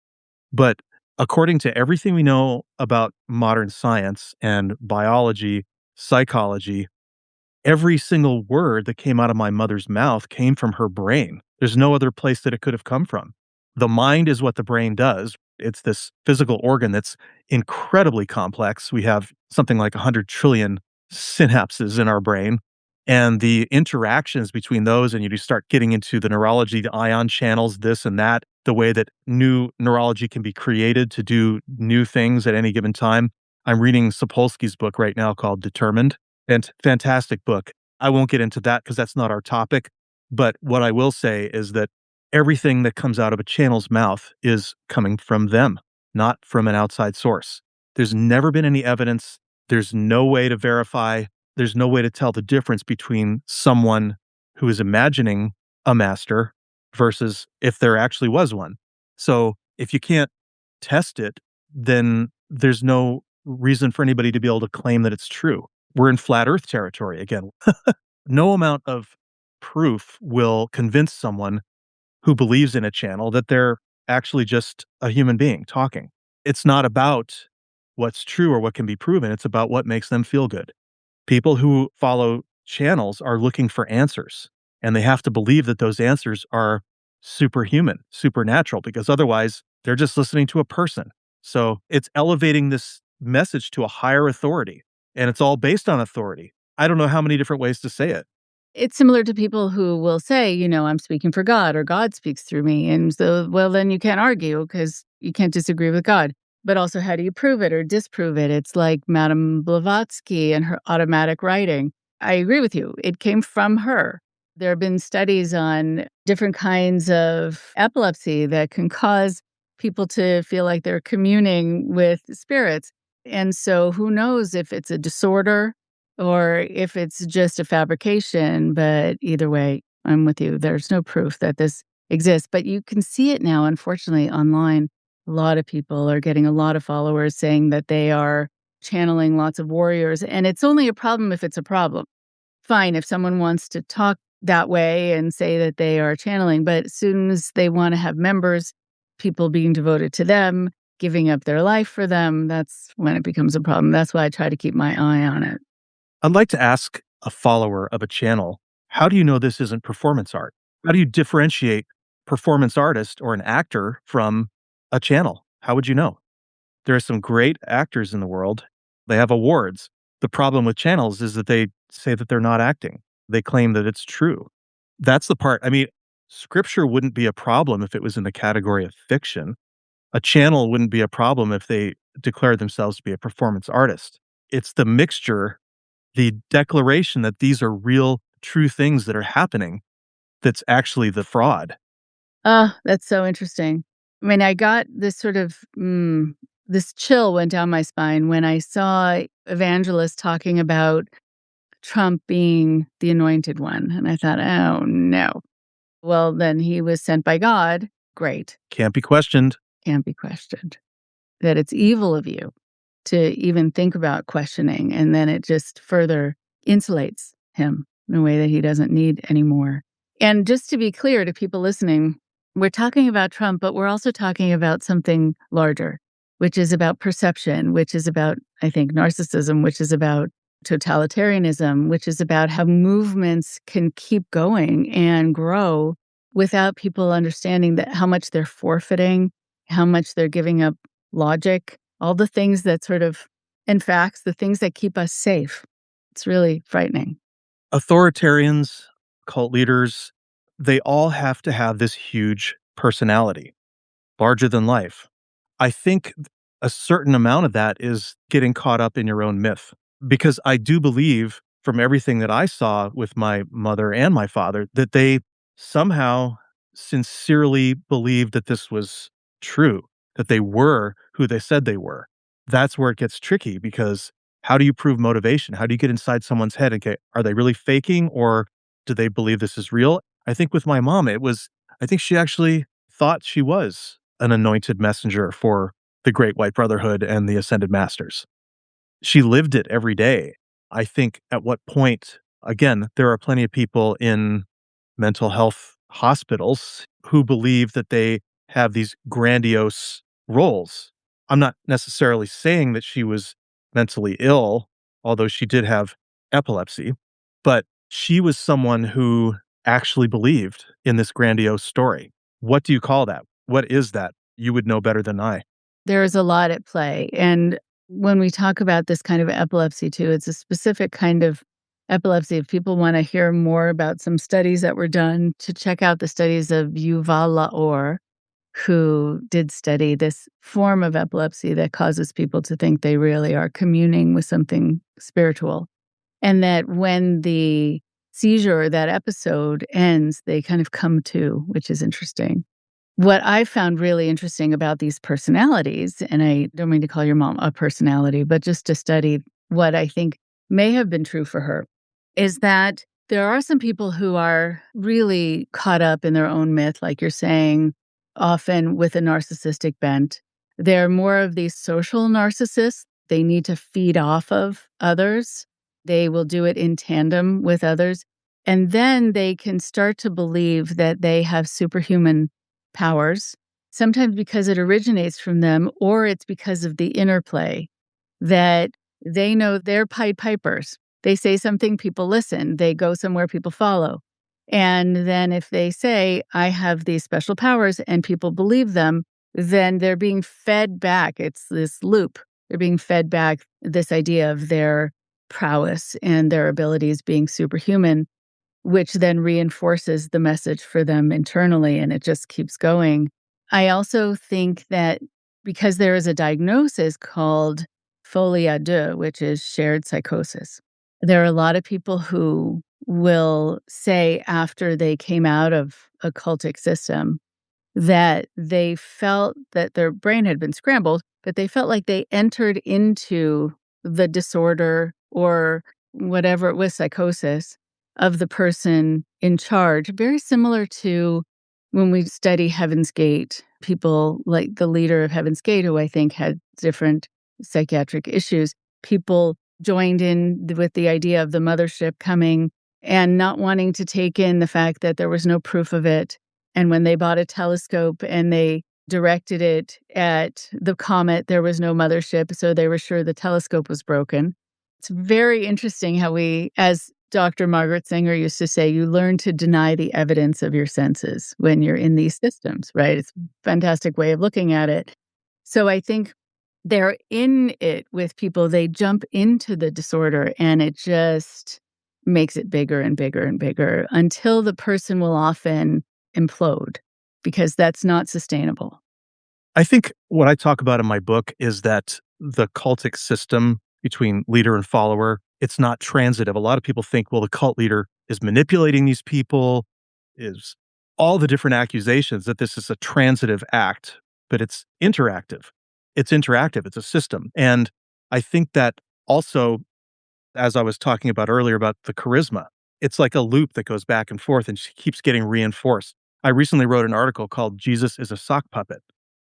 but according to everything we know about modern science and biology, psychology, every single word that came out of my mother's mouth came from her brain. There's no other place that it could have come from. The mind is what the brain does. It's this physical organ that's incredibly complex. We have something like 100 trillion synapses in our brain. And the interactions between those, and you do start getting into the neurology, the ion channels, this and that, the way that new neurology can be created to do new things at any given time. I'm reading Sapolsky's book right now called Determined, and fantastic book. I won't get into that because that's not our topic. But what I will say is that everything that comes out of a channel's mouth is coming from them, not from an outside source. There's never been any evidence. There's no way to verify. There's no way to tell the difference between someone who is imagining a master versus if there actually was one. So if you can't test it, then there's no reason for anybody to be able to claim that it's true. We're in flat earth territory again. No amount of proof will convince someone who believes in a channel that they're actually just a human being talking. It's not about what's true or what can be proven. It's about what makes them feel good. People who follow channels are looking for answers, and they have to believe that those answers are superhuman, supernatural, because otherwise they're just listening to a person. So it's elevating this message to a higher authority, and it's all based on authority. I don't know how many different ways to say it. It's similar to people who will say, I'm speaking for God or God speaks through me. And so, well, then you can't argue because you can't disagree with God. But also, how do you prove it or disprove it? It's like Madame Blavatsky and her automatic writing. I agree with you. It came from her. There have been studies on different kinds of epilepsy that can cause people to feel like they're communing with spirits. And so who knows if it's a disorder or if it's just a fabrication. But either way, I'm with you. There's no proof that this exists. But you can see it now, unfortunately, online. A lot of people are getting a lot of followers saying that they are channeling lots of warriors. And it's only a problem if it's a problem. Fine, if someone wants to talk that way and say that they are channeling, but as soon as they want to have members, people being devoted to them, giving up their life for them, that's when it becomes a problem. That's why I try to keep my eye on it. I'd like to ask a follower of a channel, how do you know this isn't performance art? How do you differentiate performance artist or an actor from a channel? How would you know? There are some great actors in the world. They have awards. The problem with channels is that they say that they're not acting. They claim that it's true. That's the part. I mean, scripture wouldn't be a problem if it was in the category of fiction. A channel wouldn't be a problem if they declared themselves to be a performance artist. It's the mixture, the declaration that these are real, true things that are happening that's actually the fraud. Oh, that's so interesting. I mean, I got this sort of this chill went down my spine when I saw evangelists talking about Trump being the anointed one. And I thought, oh no. Well, then he was sent by God. Great. Can't be questioned. Can't be questioned. That it's evil of you to even think about questioning. And then it just further insulates him in a way that he doesn't need anymore. And just to be clear to people listening, we're talking about Trump, but we're also talking about something larger, which is about perception, which is about, I think, narcissism, which is about totalitarianism, which is about how movements can keep going and grow without people understanding that how much they're forfeiting, how much they're giving up logic, all the things that sort of, and facts, the things that keep us safe. It's really frightening. Authoritarians, cult leaders, they all have to have this huge personality, larger than life. I think a certain amount of that is getting caught up in your own myth, because I do believe from everything that I saw with my mother and my father that they somehow sincerely believed that this was true, that they were who they said they were. That's where it gets tricky because how do you prove motivation? How do you get inside someone's head and get, are they really faking or do they believe this is real? I think with my mom, I think she actually thought she was an anointed messenger for the Great White Brotherhood and the Ascended Masters. She lived it every day. I think at what point, again, there are plenty of people in mental health hospitals who believe that they have these grandiose roles. I'm not necessarily saying that she was mentally ill, although she did have epilepsy, but she was someone who actually believed in this grandiose story. What do you call that? What is that? You would know better than I. There is a lot at play. And when we talk about this kind of epilepsy, too, it's a specific kind of epilepsy. If people want to hear more about some studies that were done, to check out the studies of Yuval Laor, who did study this form of epilepsy that causes people to think they really are communing with something spiritual. And that when the seizure or that episode ends, they kind of come to, which is interesting. What I found really interesting about these personalities, and I don't mean to call your mom a personality, but just to study what I think may have been true for her, is that there are some people who are really caught up in their own myth, like you're saying, often with a narcissistic bent. They're more of these social narcissists. They need to feed off of others. They will do it in tandem with others. And then they can start to believe that they have superhuman powers, sometimes because it originates from them, or it's because of the interplay that they know they're Pied Pipers. They say something, people listen. They go somewhere, people follow. And then if they say, I have these special powers and people believe them, then they're being fed back. It's this loop. They're being fed back this idea of their prowess and their abilities being superhuman, which then reinforces the message for them internally, and it just keeps going. I also think that because there is a diagnosis called folie à deux, which is shared psychosis, there are a lot of people who will say after they came out of a cultic system that they felt that their brain had been scrambled, but they felt like they entered into the disorder or whatever it was, psychosis of the person in charge. Very similar to when we study Heaven's Gate, people like the leader of Heaven's Gate, who I think had different psychiatric issues, people joined in with the idea of the mothership coming and not wanting to take in the fact that there was no proof of it. And when they bought a telescope and they directed it at the comet, there was no mothership, so they were sure the telescope was broken. It's very interesting how we, as Dr. Margaret Sanger used to say, you learn to deny the evidence of your senses when you're in these systems, right? It's a fantastic way of looking at it. So I think they're in it with people, they jump into the disorder and it just makes it bigger and bigger and bigger until the person will often implode because that's not sustainable. I think what I talk about in my book is that the cultic system between leader and follower, it's not transitive. A lot of people think, well, the cult leader is manipulating these people, is all the different accusations that this is a transitive act, but it's interactive. It's interactive. It's a system. And I think that also, as I was talking about earlier about the charisma, it's like a loop that goes back and forth and she keeps getting reinforced. I recently wrote an article called Jesus is a Sock Puppet.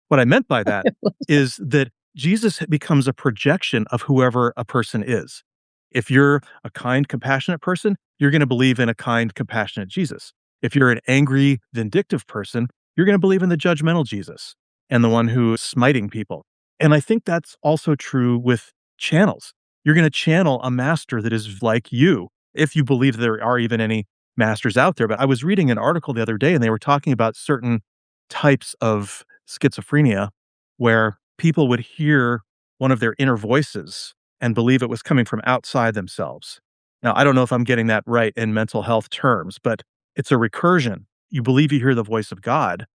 What I meant by that is that Jesus becomes a projection of whoever a person is. If you're a kind, compassionate person, you're going to believe in a kind, compassionate Jesus. If you're an angry, vindictive person, you're going to believe in the judgmental Jesus and the one who is smiting people. And I think that's also true with channels. You're going to channel a master that is like you, if you believe there are even any masters out there. But I was reading an article the other day and they were talking about certain types of schizophrenia where people would hear one of their inner voices and believe it was coming from outside themselves. Now, I don't know if I'm getting that right in mental health terms, but it's a recursion. You believe you hear the voice of God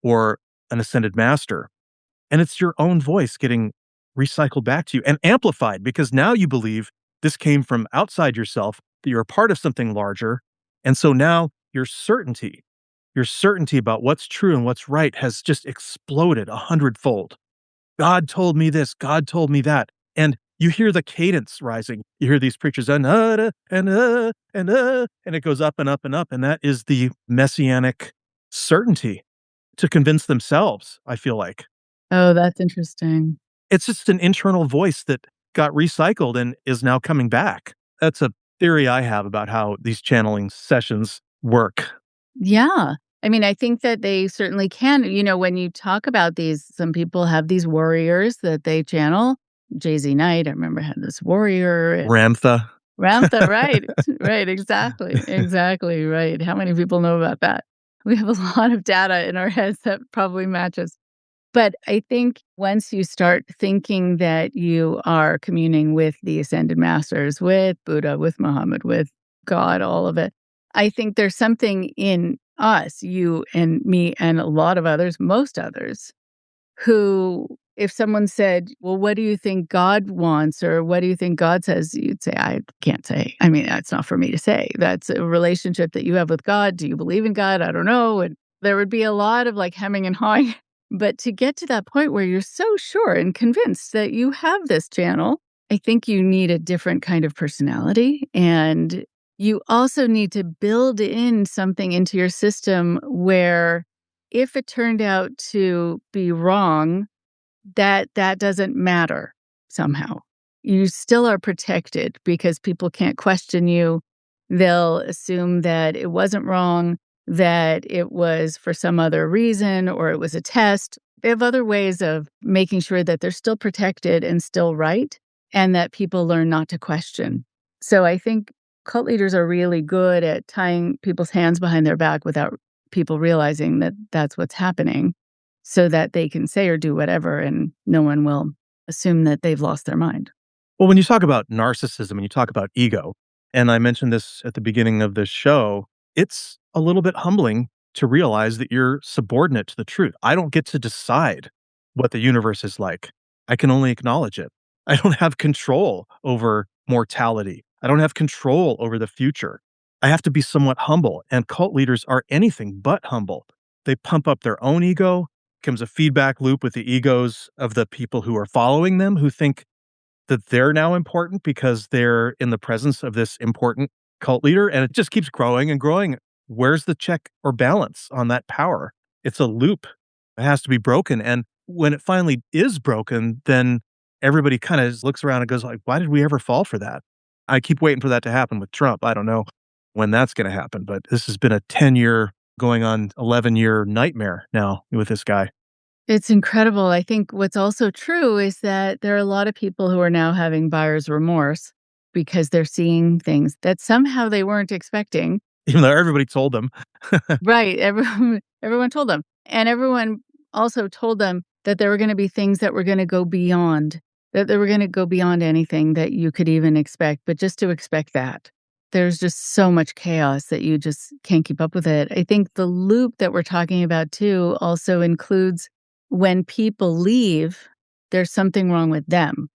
or an ascended master, and it's your own voice getting recycled back to you and amplified because now you believe this came from outside yourself, that you're a part of something larger. And so now your certainty about what's true and what's right has just exploded 100-fold. God told me this, God told me that. And you hear the cadence rising. You hear these preachers, and it goes up and up and up. And that is the messianic certainty to convince themselves, I feel like. Oh, that's interesting. It's just an internal voice that got recycled and is now coming back. That's a theory I have about how these channeling sessions work. Yeah. I mean, I think that they certainly can. You know, when you talk about these, some people have these warriors that they channel. Jay-Z Knight, I remember, had this warrior. Ramtha. Ramtha, right. Right, exactly. Exactly, right. How many people know about that? We have a lot of data in our heads that probably matches. But I think once you start thinking that you are communing with the ascended masters, with Buddha, with Muhammad, with God, all of it, I think there's something in us, you and me and a lot of others, most others, who, if someone said, well, what do you think God wants? Or what do you think God says? You'd say, I can't say. I mean, that's not for me to say. That's a relationship that you have with God. Do you believe in God? I don't know. And there would be a lot of like hemming and hawing. But to get to that point where you're so sure and convinced that you have this channel, I think you need a different kind of personality. And you also need to build in something into your system where if it turned out to be wrong, that doesn't matter somehow. You still are protected because people can't question you. They'll assume that it wasn't wrong, that it was for some other reason, or it was a test. They have other ways of making sure that they're still protected and still right, and that people learn not to question. So I think cult leaders are really good at tying people's hands behind their back without people realizing that that's what's happening, so that they can say or do whatever and no one will assume that they've lost their mind. Well, when you talk about narcissism and you talk about ego, and I mentioned this at the beginning of this show, it's a little bit humbling to realize that you're subordinate to the truth. I don't get to decide what the universe is like. I can only acknowledge it. I don't have control over mortality. I don't have control over the future. I have to be somewhat humble, and cult leaders are anything but humble. They pump up their own ego, becomes a feedback loop with the egos of the people who are following them, who think that they're now important because they're in the presence of this important cult leader, and it just keeps growing and growing. Where's the check or balance on that power? It's a loop. It has to be broken, and when it finally is broken, then everybody kinda looks around and goes like, "Why did we ever fall for that?" I keep waiting for that to happen with Trump. I don't know when that's gonna happen, but this has been a 10-year, going on 11-year nightmare now with this guy. It's incredible. I think what's also true is that there are a lot of people who are now having buyer's remorse because they're seeing things that somehow they weren't expecting. Even though everybody told them. Right, everyone told them, and everyone also told them that there were gonna be things that were gonna go beyond, that they were gonna go beyond anything that you could even expect, but just to expect that. There's just so much chaos that you just can't keep up with it. I think the loop that we're talking about too also includes when people leave, there's something wrong with them.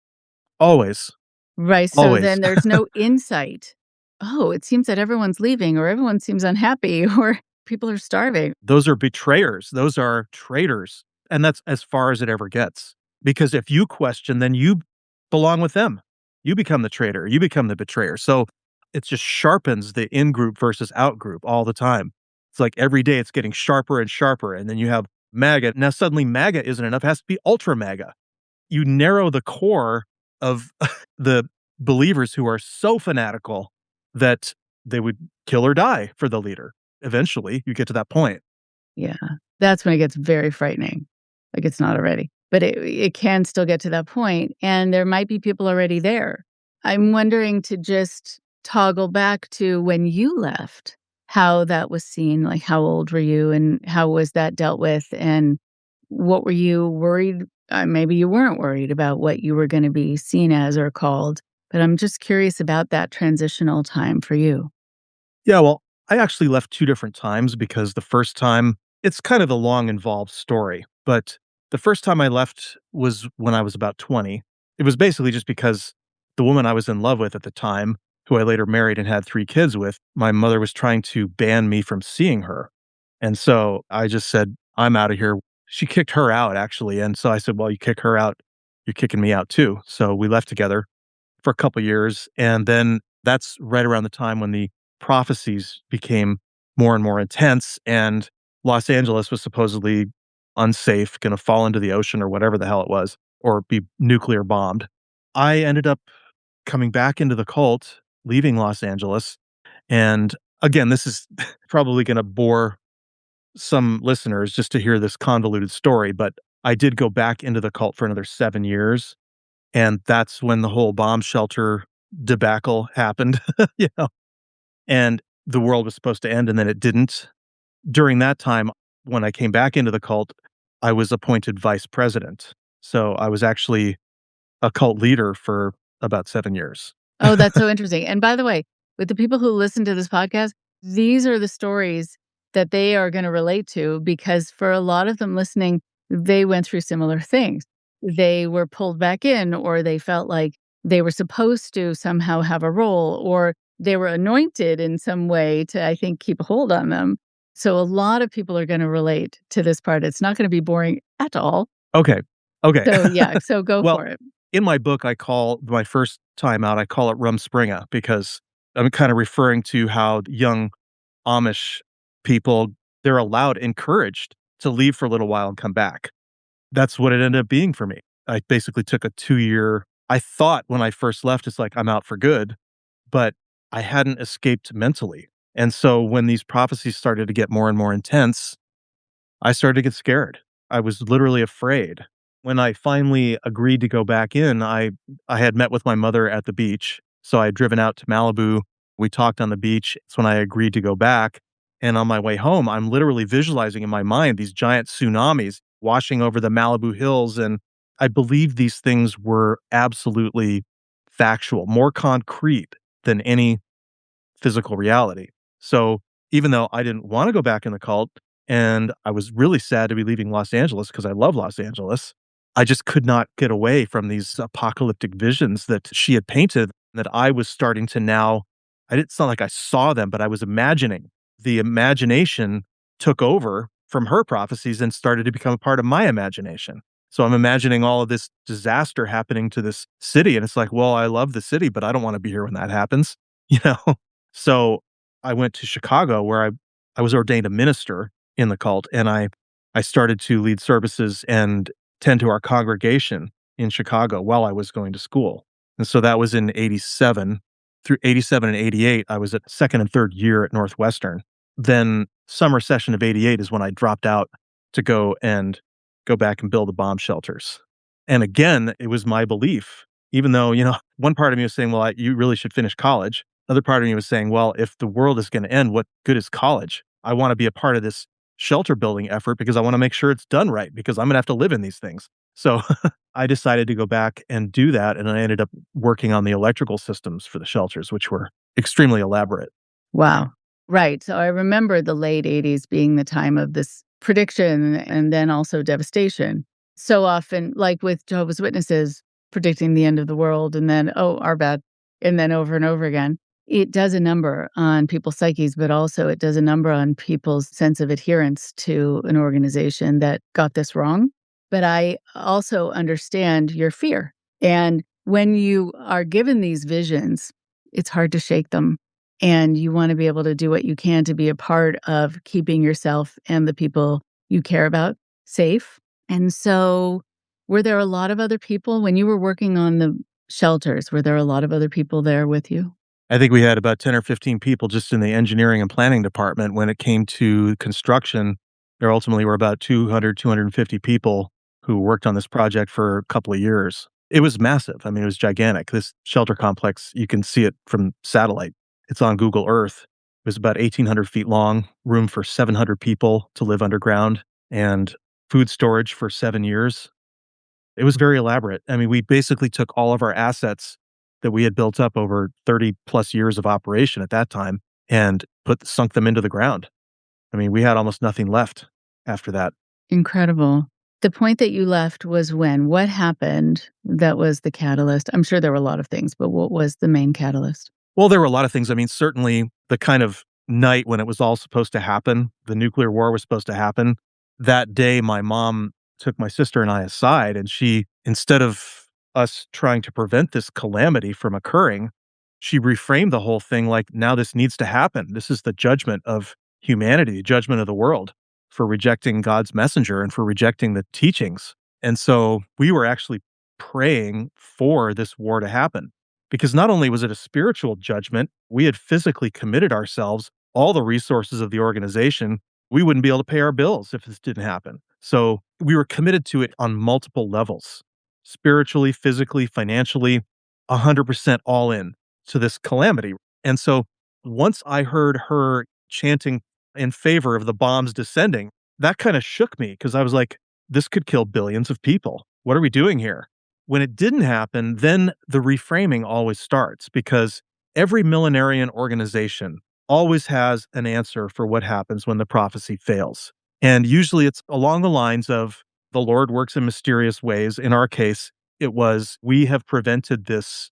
Always, Right, so always. then there's no insight. "Oh, it seems that everyone's leaving," or "Everyone seems unhappy," or "People are starving." Those are betrayers. Those are traitors. And that's as far as it ever gets. Because if you question, then you belong with them. You become the traitor. You become the betrayer. So it just sharpens the in group versus out group all the time. It's like every day it's getting sharper and sharper. And then you have MAGA. Now suddenly MAGA isn't enough. It has to be ultra MAGA. You narrow the core of the believers who are so fanatical that they would kill or die for the leader. Eventually, you get to that point. Yeah, that's when it gets very frightening, like it's not already, but it can still get to that point, and there might be people already there. I'm wondering to just toggle back to when you left, how that was seen, like, how old were you, and how was that dealt with, and what were you worried maybe you weren't worried about what you were gonna be seen as or called, but I'm just curious about that transitional time for you. Yeah, well, I actually left 2 different times because the first time it's kind of a long, involved story, but the first time I left was when I was about 20. It was basically just because the woman I was in love with at the time, who I later married and had 3 kids with, my mother was trying to ban me from seeing her, and so I just said, "I'm outta here." She kicked her out, actually, and so I said, "Well, you kick her out, you're kicking me out too." So we left together for a couple years, and then that's right around the time when the prophecies became more and more intense, and Los Angeles was supposedly unsafe, gonna fall into the ocean or whatever the hell it was, or be nuclear bombed. I ended up coming back into the cult, leaving Los Angeles, and again, this is probably gonna bore some listeners just to hear this convoluted story, but I did go back into the cult for another 7 years, and that's when the whole bomb shelter debacle happened, you know, and the world was supposed to end, and then it didn't. During that time, when I came back into the cult, I was appointed vice president. So I was actually a cult leader for about 7 years. Oh, that's so interesting, and by the way, with the people who listen to this podcast, these are the stories that they are gonna relate to because for a lot of them listening, they went through similar things. They were pulled back in, or they felt like they were supposed to somehow have a role, or they were anointed in some way to, I think, keep a hold on them. So a lot of people are gonna relate to this part. It's not gonna be boring at all. Okay. Okay. So, yeah, so go Well, for it. in my book, I call my first time out, I call it Rumspringa because I'm kinda referring to how young Amish people, they're allowed, encouraged to leave for a little while and come back. That's what it ended up being for me. I basically took a 2-year. I thought when I first left, it's like, I'm out for good, but I hadn't escaped mentally. And so when these prophecies started to get more and more intense, I started to get scared. I was literally afraid. When I finally agreed to go back in, I had met with my mother at the beach. So I had driven out to Malibu. We talked on the beach. It's when I agreed to go back. And on my way home, I'm literally visualizing in my mind these giant tsunamis washing over the Malibu hills. And I believed these things were absolutely factual, more concrete than any physical reality. So even though I didn't want to go back in the cult and I was really sad to be leaving Los Angeles because I love Los Angeles. I just could not get away from these apocalyptic visions that she had painted that I was starting to now. I didn't sound like I saw them, but I was imagining. The imagination took over from her prophecies and started to become a part of my imagination. So I'm imagining all of this disaster happening to this city. And it's like, well, I love the city, but I don't want to be here when that happens, you know? So I went to Chicago where I was ordained a minister in the cult, and I started to lead services and tend to our congregation in Chicago while I was going to school. And so that was in 87. Through 87 and 88, I was at second and third year at Northwestern. Then summer session of 88 is when I dropped out to go back and build the bomb shelters. And again, it was my belief, even though, one part of me was saying, well, you really should finish college. Another part of me was saying, well, if the world is going to end, what good is college? I want to be a part of this shelter building effort because I want to make sure it's done right because I'm going to have to live in these things. So I decided to go back and do that. And I ended up working on the electrical systems for the shelters, which were extremely elaborate. Wow. Right. So I remember the late 80s being the time of this prediction and then also devastation. So often, like with Jehovah's Witnesses predicting the end of the world and then, oh, our bad, and then over and over again. It does a number on people's psyches, but also it does a number on people's sense of adherence to an organization that got this wrong. But I also understand your fear. And when you are given these visions, it's hard to shake them. And you want to be able to do what you can to be a part of keeping yourself and the people you care about safe. And so, were there a lot of other people when you were working on the shelters? Were there a lot of other people there with you? I think we had about 10 or 15 people just in the engineering and planning department. When it came to construction, there ultimately were about 200, 250 people who worked on this project for a couple of years. It was massive. I mean, it was gigantic. This shelter complex, you can see it from satellite. It's on Google Earth. It was about 1,800 feet long, room for 700 people to live underground, and food storage for 7 years. It was very elaborate. I mean, we basically took all of our assets that we had built up over 30 plus years of operation at that time and sunk them into the ground. I mean, we had almost nothing left after that. Incredible. The point that you left was when? What happened that was the catalyst? I'm sure there were a lot of things, but what was the main catalyst? Well, there were a lot of things. I mean, certainly the kind of night when it was all supposed to happen, the nuclear war was supposed to happen. That day, my mom took my sister and I aside, and she, instead of us trying to prevent this calamity from occurring, she reframed the whole thing like, now this needs to happen. This is the judgment of humanity, the judgment of the world for rejecting God's messenger and for rejecting the teachings. And so we were actually praying for this war to happen. Because not only was it a spiritual judgment, we had physically committed ourselves, all the resources of the organization, we wouldn't be able to pay our bills if this didn't happen. So we were committed to it on multiple levels, spiritually, physically, financially, 100% all in to this calamity. And so once I heard her chanting in favor of the bombs descending, that kind of shook me because I was like, this could kill billions of people. What are we doing here? When it didn't happen, then the reframing always starts because every millenarian organization always has an answer for what happens when the prophecy fails. And usually it's along the lines of the Lord works in mysterious ways. In our case, it was we have prevented this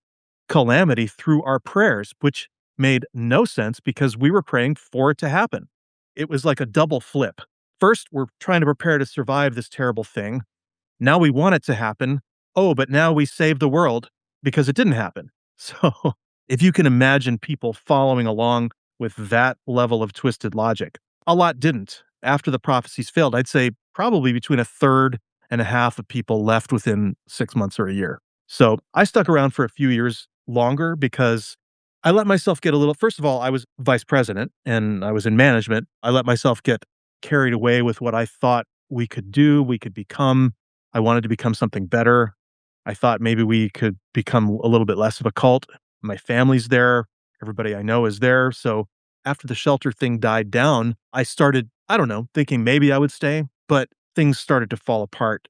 calamity through our prayers, which made no sense because we were praying for it to happen. It was like a double flip. First, we're trying to prepare to survive this terrible thing. Now we want it to happen. Oh, but now we save the world because it didn't happen. So if you can imagine people following along with that level of twisted logic, a lot didn't. After the prophecies failed, I'd say probably between a third and a half of people left within 6 months or a year. So I stuck around for a few years longer because I let myself get a little, first of all, I was vice president and I was in management. I let myself get carried away with what I thought we could do, we could become. I wanted to become something better. I thought maybe we could become a little bit less of a cult. My family's there. Everybody I know is there. So after the shelter thing died down, I started, I don't know, thinking maybe I would stay, but things started to fall apart.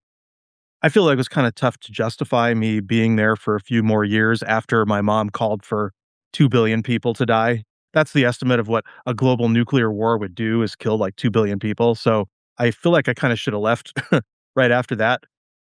I feel like it was kind of tough to justify me being there for a few more years after my mom called for 2 billion people to die. That's the estimate of what a global nuclear war would do, is kill like 2 billion people. So I feel like I kind of should have left right after that.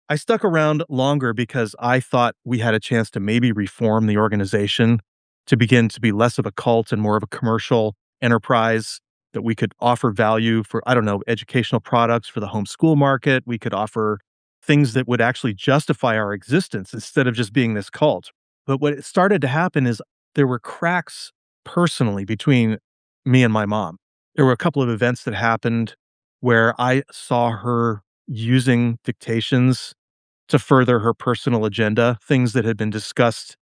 I stuck around longer because I thought we had a chance to maybe reform the organization to begin to be less of a cult and more of a commercial enterprise, that we could offer value for, I don't know, educational products for the homeschool market. We could offer things that would actually justify our existence instead of just being this cult. But what started to happen is there were cracks personally between me and my mom. There were a couple of events that happened where I saw her using dictations to further her personal agenda. Things that had been discussed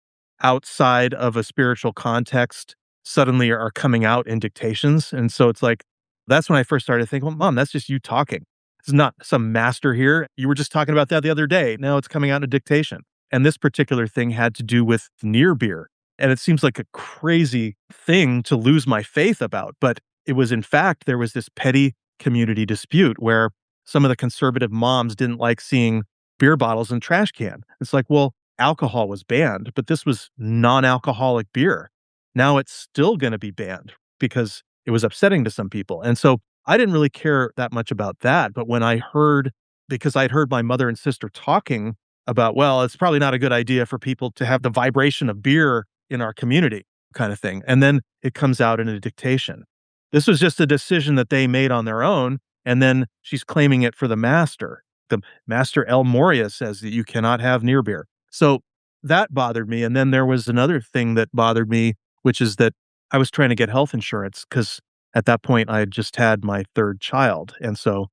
outside of a spiritual context suddenly are coming out in dictations. And so it's like, that's when I first started thinking, well, Mom, that's just you talking. It's not some master here. You were just talking about that the other day. Now it's coming out in a dictation. And this particular thing had to do with near beer. And it seems like a crazy thing to lose my faith about. But it was, in fact, there was this petty community dispute where some of the conservative moms didn't like seeing beer bottles and trash can. It's like, well, alcohol was banned, but this was non-alcoholic beer. Now it's still going to be banned because it was upsetting to some people. And so I didn't really care that much about that. But when I heard, because I'd heard my mother and sister talking about, well, it's probably not a good idea for people to have the vibration of beer in our community kind of thing. And then it comes out in a dictation. This was just a decision that they made on their own. And then she's claiming it for the master. The Master El Moria says that you cannot have near beer. So that bothered me. And then there was another thing that bothered me, which is that I was trying to get health insurance because at that point I had just had my third child. And so,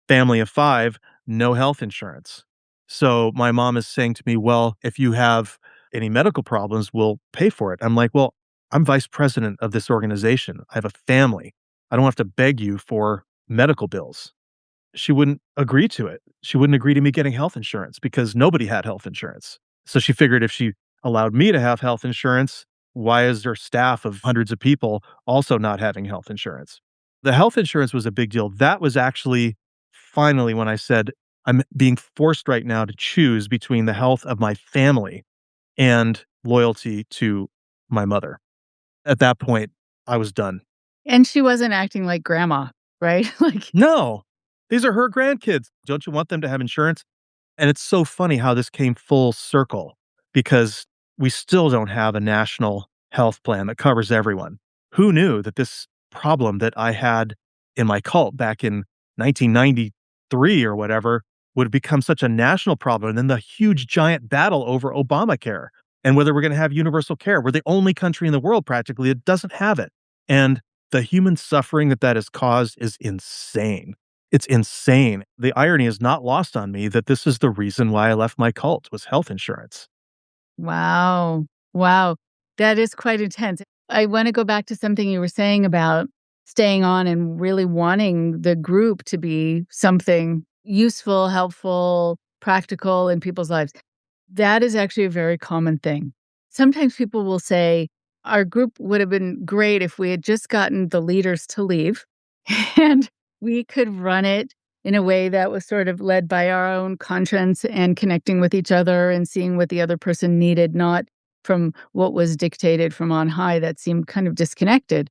family of 5, no health insurance. So my mom is saying to me, well, if you have any medical problems, we'll pay for it. I'm like, well, I'm vice president of this organization. I have a family. I don't have to beg you for medical bills. She wouldn't agree to it. She wouldn't agree to me getting health insurance because nobody had health insurance. So she figured if she allowed me to have health insurance, why is there staff of hundreds of people also not having health insurance? The health insurance was a big deal. That was actually finally when I said, I'm being forced right now to choose between the health of my family and loyalty to my mother. At that point, I was done. And she wasn't acting like grandma, right? Like, No, these are her grandkids. Don't you want them to have insurance? And it's so funny how this came full circle because we still don't have a national health plan that covers everyone. Who knew that this problem that I had in my cult back in 1993 or whatever would become such a national problem? And then the huge giant battle over Obamacare and whether we're going to have universal care. We're the only country in the world practically that doesn't have it. And the human suffering that that has caused is insane. It's insane. The irony is not lost on me that this is the reason why I left my cult was health insurance. wow. Wow. That is quite intense. I want to go back to something you were saying about staying on and really wanting the group to be something useful, helpful, practical in people's lives. That is actually a very common thing. Sometimes people will say, our group would have been great if we had just gotten the leaders to leave and we could run it in a way that was sort of led by our own conscience and connecting with each other and seeing what the other person needed, not from what was dictated from on high that seemed kind of disconnected.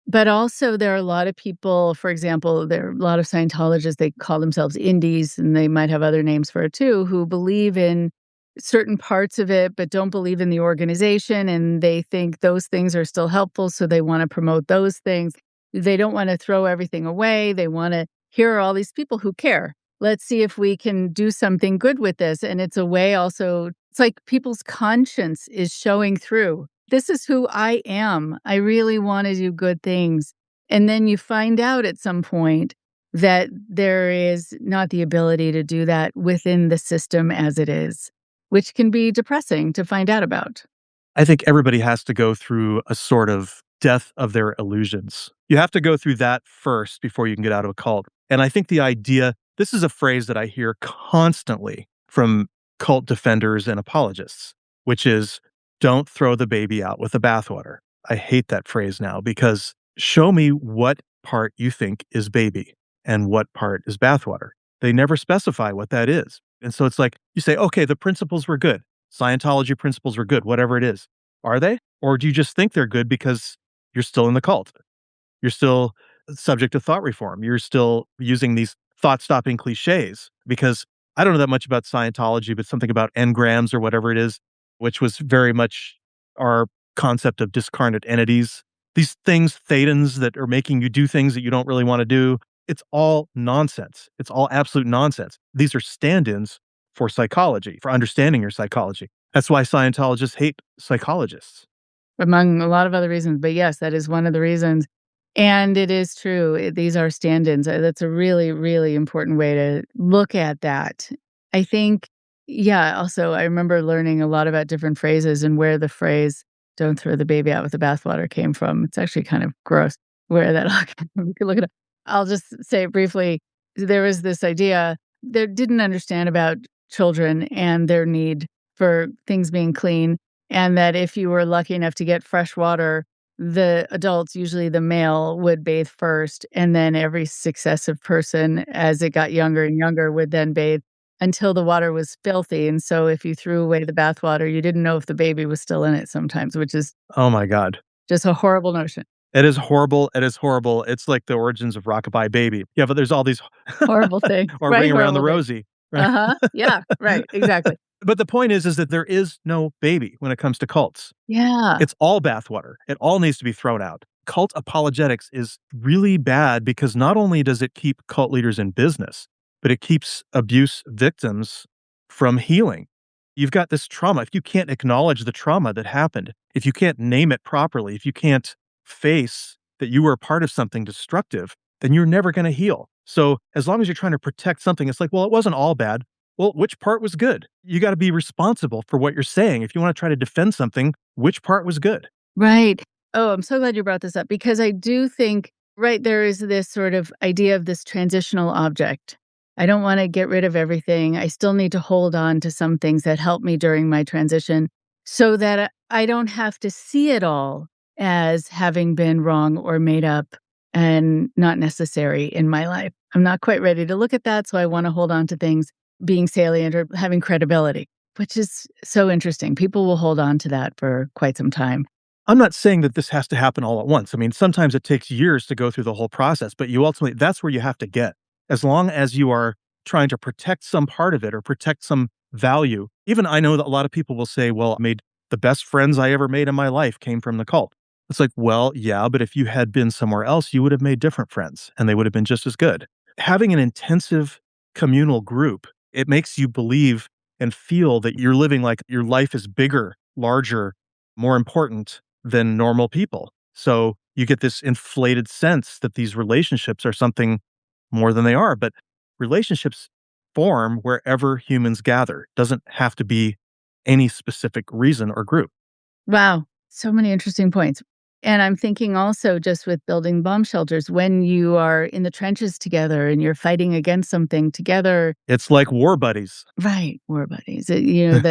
But also, there are a lot of people, for example, there are a lot of Scientologists, they call themselves indies, and they might have other names for it too, who believe in certain parts of it, but don't believe in the organization. And they think those things are still helpful. So they want to promote those things. They don't want to throw everything away. They want to, here are all these people who care. Let's see if we can do something good with this. And it's a way also, it's like people's conscience is showing through. This is who I am. I really want to do good things. And then you find out at some point that there is not the ability to do that within the system as it is, which can be depressing to find out about. I think everybody has to go through a sort of death of their illusions. You have to go through that first before you can get out of a cult. And I think the idea, this is a phrase that I hear constantly from cult defenders and apologists, which is don't throw the baby out with the bathwater. I hate that phrase now because show me what part you think is baby and what part is bathwater. They never specify what that is. And so it's like you say, okay, the principles were good. Scientology principles were good, whatever it is. Are they? Or do you just think they're good because you're still in the cult. You're still subject to thought reform. You're still using these thought-stopping cliches because I don't know that much about Scientology, but something about engrams or whatever it is, which was very much our concept of discarnate entities. These things, thetans that are making you do things that you don't really want to do. It's all nonsense. It's all absolute nonsense. These are stand-ins for psychology, for understanding your psychology. That's why Scientologists hate psychologists. Among a lot of other reasons, but yes, that is one of the reasons. And it is true. These are stand-ins. That's a really, really important way to look at that. I think, yeah, also I remember learning a lot about different phrases and where the phrase "don't throw the baby out with the bathwater" came from. It's actually kind of gross where that all came from. You can look it up. I'll just say it briefly. There was this idea they didn't understand about children and their need for things being clean, and that if you were lucky enough to get fresh water, the adults, usually the male, would bathe first, and then every successive person, as it got younger and younger, would then bathe until the water was filthy, and so if you threw away the bathwater, you didn't know if the baby was still in it sometimes, which is Oh my God. just a horrible notion. It is horrible. It is horrible. It's like the origins of Rockabye Baby. Yeah, but there's all these Horrible thing, or right? Ring Around the Horrible thing. Rosie, right? Uh-huh. Yeah, right, exactly. But the point is that there is no baby when it comes to cults. Yeah. It's all bathwater. It all needs to be thrown out. Cult apologetics is really bad because not only does it keep cult leaders in business, but it keeps abuse victims from healing. You've got this trauma. If you can't acknowledge the trauma that happened, if you can't name it properly, if you can't face that you were a part of something destructive, then you're never going to heal. So as long as you're trying to protect something, it's like, well, it wasn't all bad. Well, which part was good? You got to be responsible for what you're saying. If you want to try to defend something, which part was good? Right. Oh, I'm so glad you brought this up because I do think, right, there is this sort of idea of this transitional object. I don't want to get rid of everything. I still need to hold on to some things that help me during my transition so that I don't have to see it all as having been wrong or made up and not necessary in my life. I'm not quite ready to look at that, so I want to hold on to things being salient or having credibility, which is so interesting. People will hold on to that for quite some time. I'm not saying that this has to happen all at once. I mean, sometimes it takes years to go through the whole process, but you ultimately, that's where you have to get. As long as you are trying to protect some part of it or protect some value. Even I know that a lot of people will say, well, I made the best friends I ever made in my life came from the cult. It's like, well, yeah, but if you had been somewhere else, you would have made different friends and they would have been just as good. Having an intensive communal group, it makes you believe and feel that you're living like your life is bigger, larger, more important than normal people. So you get this inflated sense that these relationships are something more than they are. But relationships form wherever humans gather. Doesn't have to be any specific reason or group. Wow. So many interesting points. And I'm thinking also just with building bomb shelters, when you are in the trenches together and you're fighting against something together, It's like war buddies. right, war buddies, that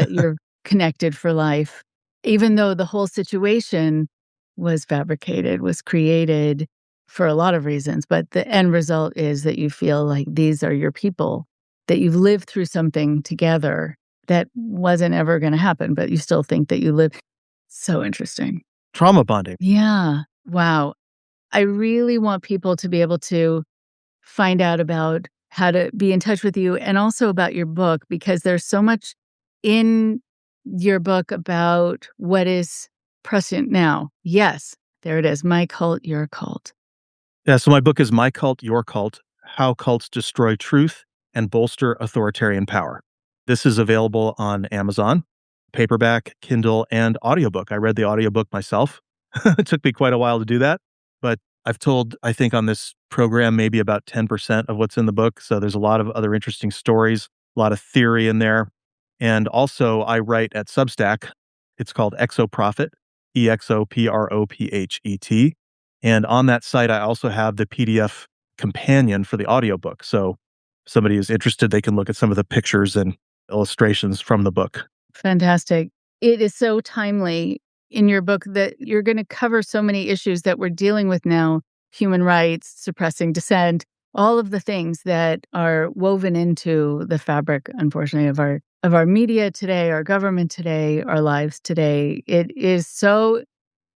you're connected for life, even though the whole situation was fabricated, was created for a lot of reasons. But the end result is that you feel like these are your people, that you've lived through something together that wasn't ever going to happen, but you still think that you live. So interesting. Trauma bonding. Yeah. Wow. I really want people to be able to find out about how to be in touch with you and also about your book, because there's so much in your book about what is prescient now. Yes, there it is. My Cult, Your Cult. Yeah, so my book is My Cult, Your Cult: How Cults Destroy Truth and Bolster Authoritarian Power. This is available on Amazon, paperback, Kindle, and audiobook. I read the audiobook myself. It took me quite a while to do that, but I've told, I think, on this program, maybe about 10% of what's in the book. So there's a lot of other interesting stories, a lot of theory in there. And also, I write at Substack. It's called Exoprophet, EXOPROPHET. And on that site, I also have the PDF companion for the audiobook. So if somebody is interested, they can look at some of the pictures and illustrations from the book. Fantastic. It is so timely in your book that you're going to cover so many issues that we're dealing with now: human rights, suppressing dissent, all of the things that are woven into the fabric, unfortunately, of our media today, our government today, our lives today. It is so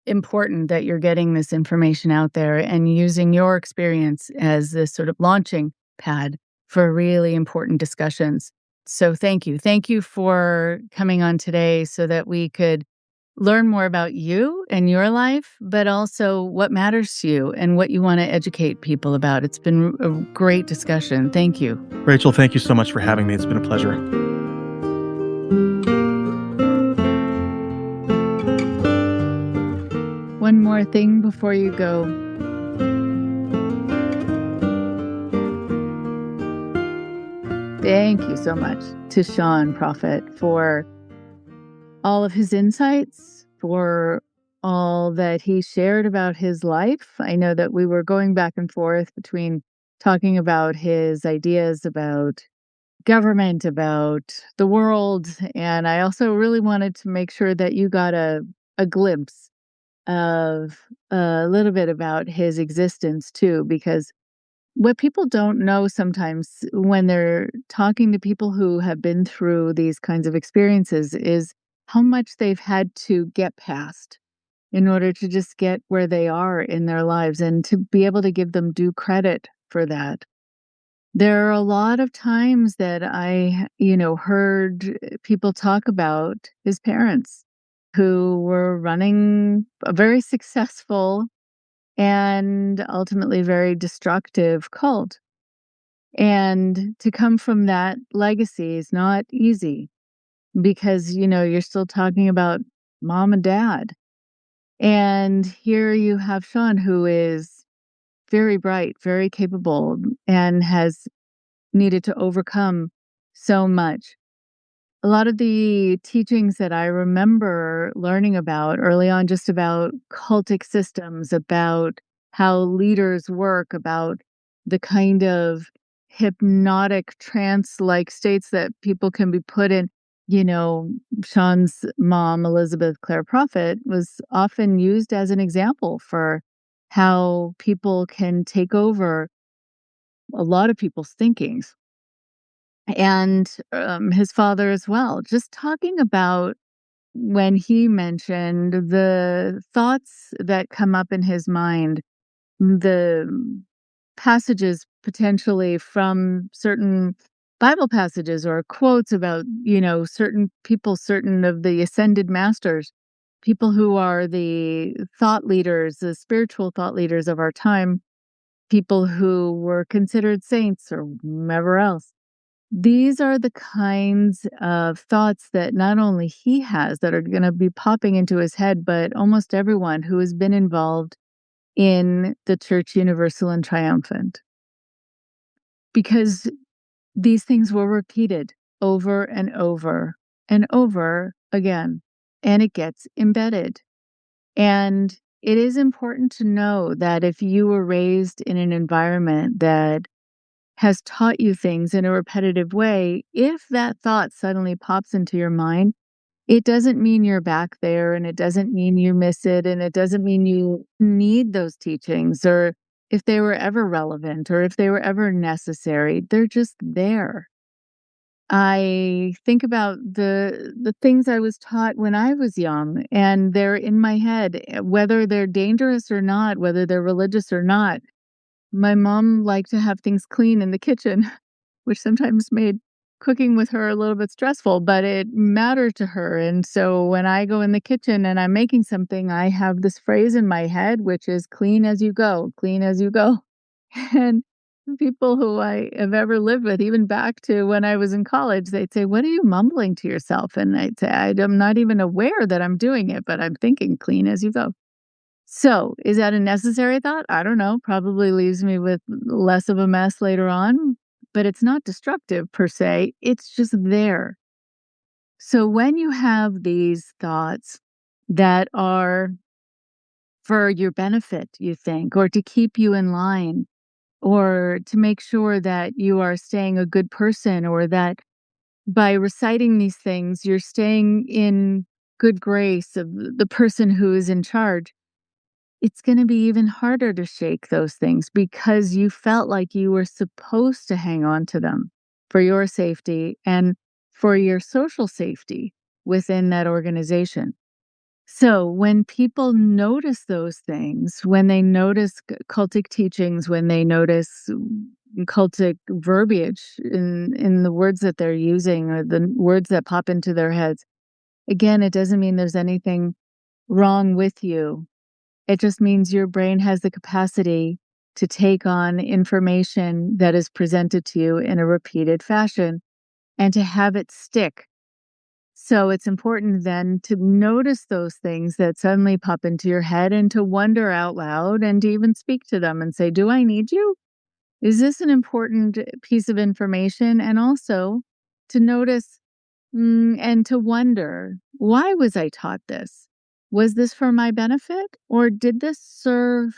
important that you're getting this information out there and using your experience as this sort of launching pad for really important discussions. So thank you. Thank you for coming on today so that we could learn more about you and your life, but also what matters to you and what you want to educate people about. It's been a great discussion. Thank you. Rachel, thank you so much for having me. It's been a pleasure. One more thing before you go. Thank you so much to Sean Prophet for all of his insights, for all that he shared about his life. I know that we were going back and forth between talking about his ideas about government, about the world, and I also really wanted to make sure that you got a glimpse of a little bit about his existence too, because what people don't know sometimes when they're talking to people who have been through these kinds of experiences is how much they've had to get past in order to just get where they are in their lives and to be able to give them due credit for that. There are a lot of times that I, heard people talk about his parents who were running a very successful and ultimately very destructive cult. And to come from that legacy is not easy because, you're still talking about mom and dad. And here you have Sean, who is very bright, very capable, and has needed to overcome so much. A lot of the teachings that I remember learning about early on, just about cultic systems, about how leaders work, about the kind of hypnotic trance like states that people can be put in. Sean's mom, Elizabeth Clare Prophet, was often used as an example for how people can take over a lot of people's thinkings and his father as well. Just talking about when he mentioned the thoughts that come up in his mind, the passages potentially from certain Bible passages or quotes about, certain people, certain of the ascended masters, people who are the thought leaders, the spiritual thought leaders of our time, people who were considered saints or whomever else. These are the kinds of thoughts that not only he has that are going to be popping into his head, but almost everyone who has been involved in the Church Universal and Triumphant. Because these things were repeated over and over and over again, and it gets embedded. And it is important to know that if you were raised in an environment that has taught you things in a repetitive way, if that thought suddenly pops into your mind, it doesn't mean you're back there and it doesn't mean you miss it and it doesn't mean you need those teachings or if they were ever relevant or if they were ever necessary. They're just there. I think about the things I was taught when I was young and they're in my head, whether they're dangerous or not, whether they're religious or not. My mom liked to have things clean in the kitchen, which sometimes made cooking with her a little bit stressful, but it mattered to her. And so when I go in the kitchen and I'm making something, I have this phrase in my head, which is clean as you go, clean as you go. And people who I have ever lived with, even back to when I was in college, they'd say, "What are you mumbling to yourself?" And I'd say, "I'm not even aware that I'm doing it, but I'm thinking clean as you go." So, is that a necessary thought? I don't know. Probably leaves me with less of a mess later on, but it's not destructive per se. It's just there. So, when you have these thoughts that are for your benefit, you think, or to keep you in line, or to make sure that you are staying a good person, or that by reciting these things, you're staying in good grace of the person who is in charge, it's going to be even harder to shake those things because you felt like you were supposed to hang on to them for your safety and for your social safety within that organization. So when people notice those things, when they notice cultic teachings, when they notice cultic verbiage in the words that they're using or the words that pop into their heads, again, it doesn't mean there's anything wrong with you. It just means your brain has the capacity to take on information that is presented to you in a repeated fashion and to have it stick. So it's important then to notice those things that suddenly pop into your head and to wonder out loud and to even speak to them and say, do I need you? Is this an important piece of information? And also to notice and to wonder, why was I taught this? Was this for my benefit? Or did this serve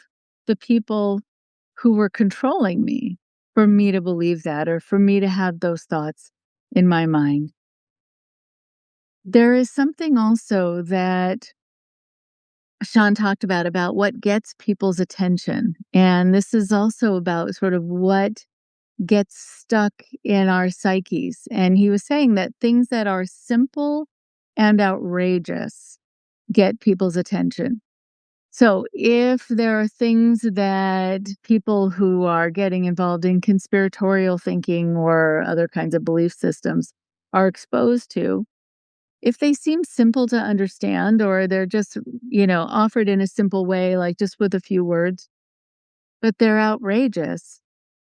the people who were controlling me for me to believe that or for me to have those thoughts in my mind? There is something also that Sean talked about what gets people's attention. And this is also about sort of what gets stuck in our psyches. And he was saying that things that are simple and outrageous get people's attention. So if there are things that people who are getting involved in conspiratorial thinking or other kinds of belief systems are exposed to, if they seem simple to understand or they're just, offered in a simple way, like just with a few words, but they're outrageous,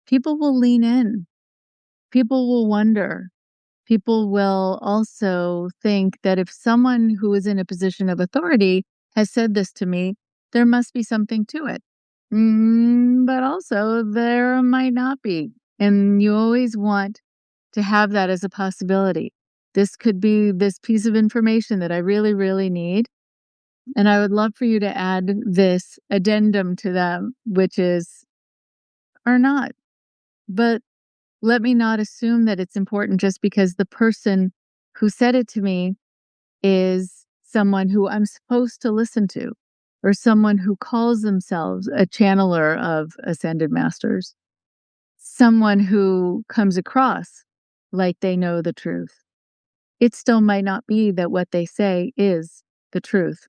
people will lean in. People will wonder. People will also think that if someone who is in a position of authority has said this to me, there must be something to it. But also, there might not be. And you always want to have that as a possibility. This could be this piece of information that I really, really need. And I would love for you to add this addendum to them, which is, or not. But let me not assume that it's important just because the person who said it to me is someone who I'm supposed to listen to, or someone who calls themselves a channeler of ascended masters, someone who comes across like they know the truth. It still might not be that what they say is the truth.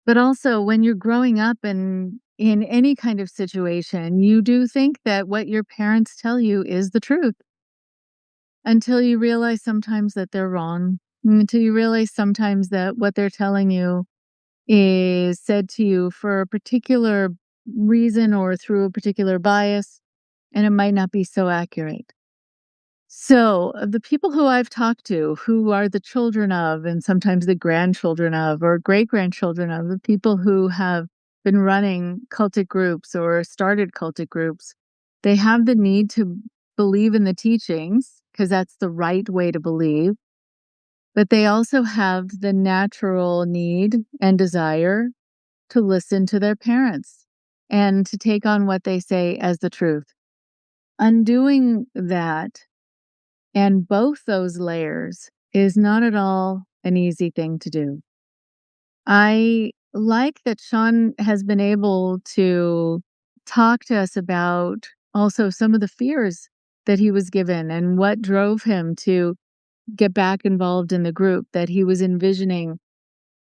But also, when you're growing up and in any kind of situation, you do think that what your parents tell you is the truth until you realize sometimes that they're wrong, until you realize sometimes that what they're telling you is said to you for a particular reason or through a particular bias, and it might not be so accurate. So, of the people who I've talked to, who are the children of, and sometimes the grandchildren of, or great grandchildren of, the people who have been running cultic groups or started cultic groups, they have the need to believe in the teachings because that's the right way to believe. But they also have the natural need and desire to listen to their parents and to take on what they say as the truth. Undoing that and both those layers is not at all an easy thing to do. I like that Sean has been able to talk to us about also some of the fears that he was given and what drove him to get back involved in the group, that he was envisioning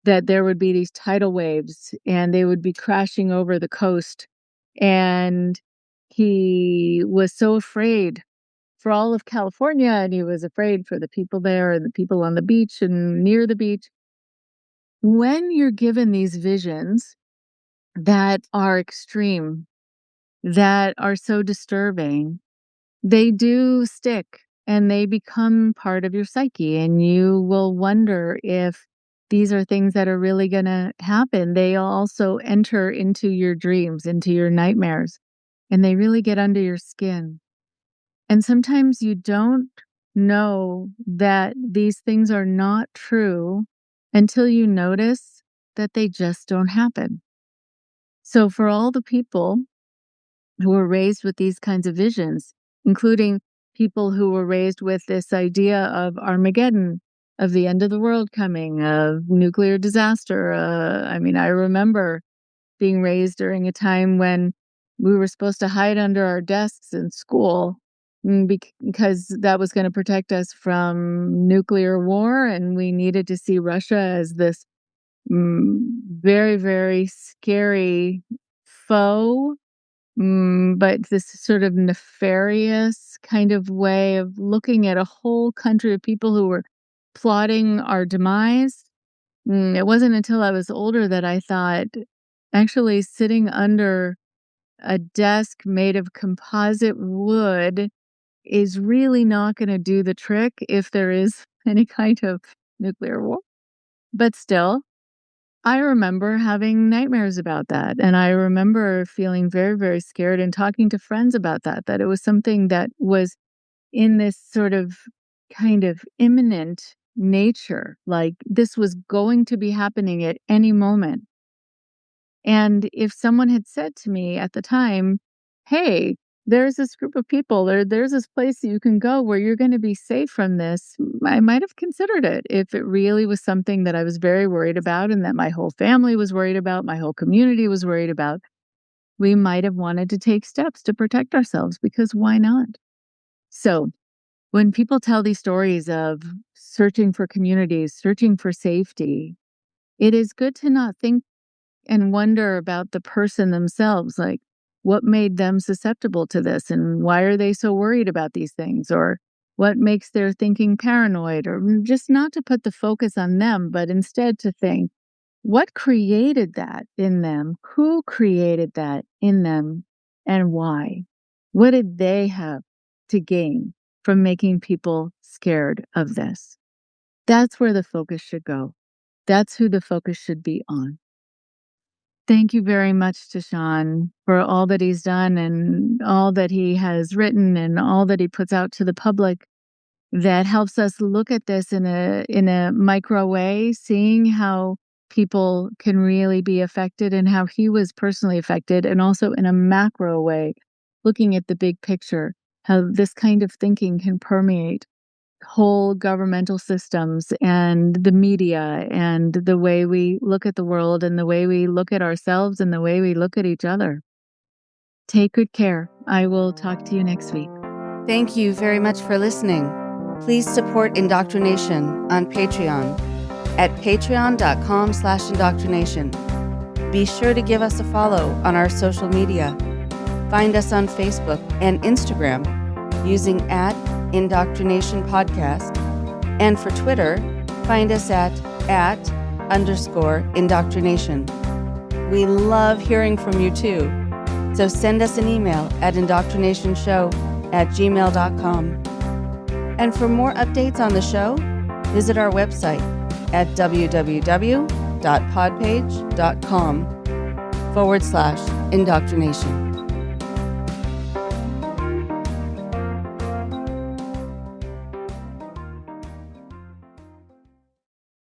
that there would be these tidal waves and they would be crashing over the coast. And he was so afraid for all of California, and he was afraid for the people there and the people on the beach and near the beach. When you're given these visions that are extreme, that are so disturbing, they do stick and they become part of your psyche, and you will wonder if these are things that are really going to happen. They also enter into your dreams, into your nightmares, and they really get under your skin. And sometimes you don't know that these things are not true until you notice that they just don't happen. So, for all the people who were raised with these kinds of visions, including people who were raised with this idea of Armageddon, of the end of the world coming, of nuclear disaster. I remember being raised during a time when we were supposed to hide under our desks in school because that was going to protect us from nuclear war, and we needed to see Russia as this very, very scary foe, but this sort of nefarious kind of way of looking at a whole country of people who were plotting our demise. It wasn't until I was older that I thought actually sitting under a desk made of composite wood is really not going to do the trick if there is any kind of nuclear war. But still, I remember having nightmares about that. And I remember feeling very, very scared and talking to friends about that it was something that was in this sort of kind of imminent nature, like this was going to be happening at any moment. And if someone had said to me at the time, hey, there's this group of people, there's this place that you can go where you're going to be safe from this, I might have considered it if it really was something that I was very worried about and that my whole family was worried about, my whole community was worried about. We might have wanted to take steps to protect ourselves, because why not? So when people tell these stories of searching for communities, searching for safety, it is good to not think and wonder about the person themselves, like what made them susceptible to this and why are they so worried about these things, or what makes their thinking paranoid, or just not to put the focus on them, but instead to think, what created that in them? Who created that in them and why? What did they have to gain from making people scared of this? That's where the focus should go. That's who the focus should be on. Thank you very much to Sean for all that he's done and all that he has written and all that he puts out to the public that helps us look at this in a micro way, seeing how people can really be affected and how he was personally affected, and also in a macro way, looking at the big picture, how this kind of thinking can permeate whole governmental systems and the media and the way we look at the world and the way we look at ourselves and the way we look at each other. Take good care. I will talk to you next week. Thank you very much for listening. Please support IndoctriNation on Patreon at patreon.com/indoctrination. Be sure to give us a follow on our social media. Find us on Facebook and Instagram using @IndoctriNation Podcast. And for Twitter, find us at @_indoctrination. We love hearing from you too. So send us an email at indoctrinationshow@gmail.com. And for more updates on the show, visit our website at www.podpage.com/indoctrination.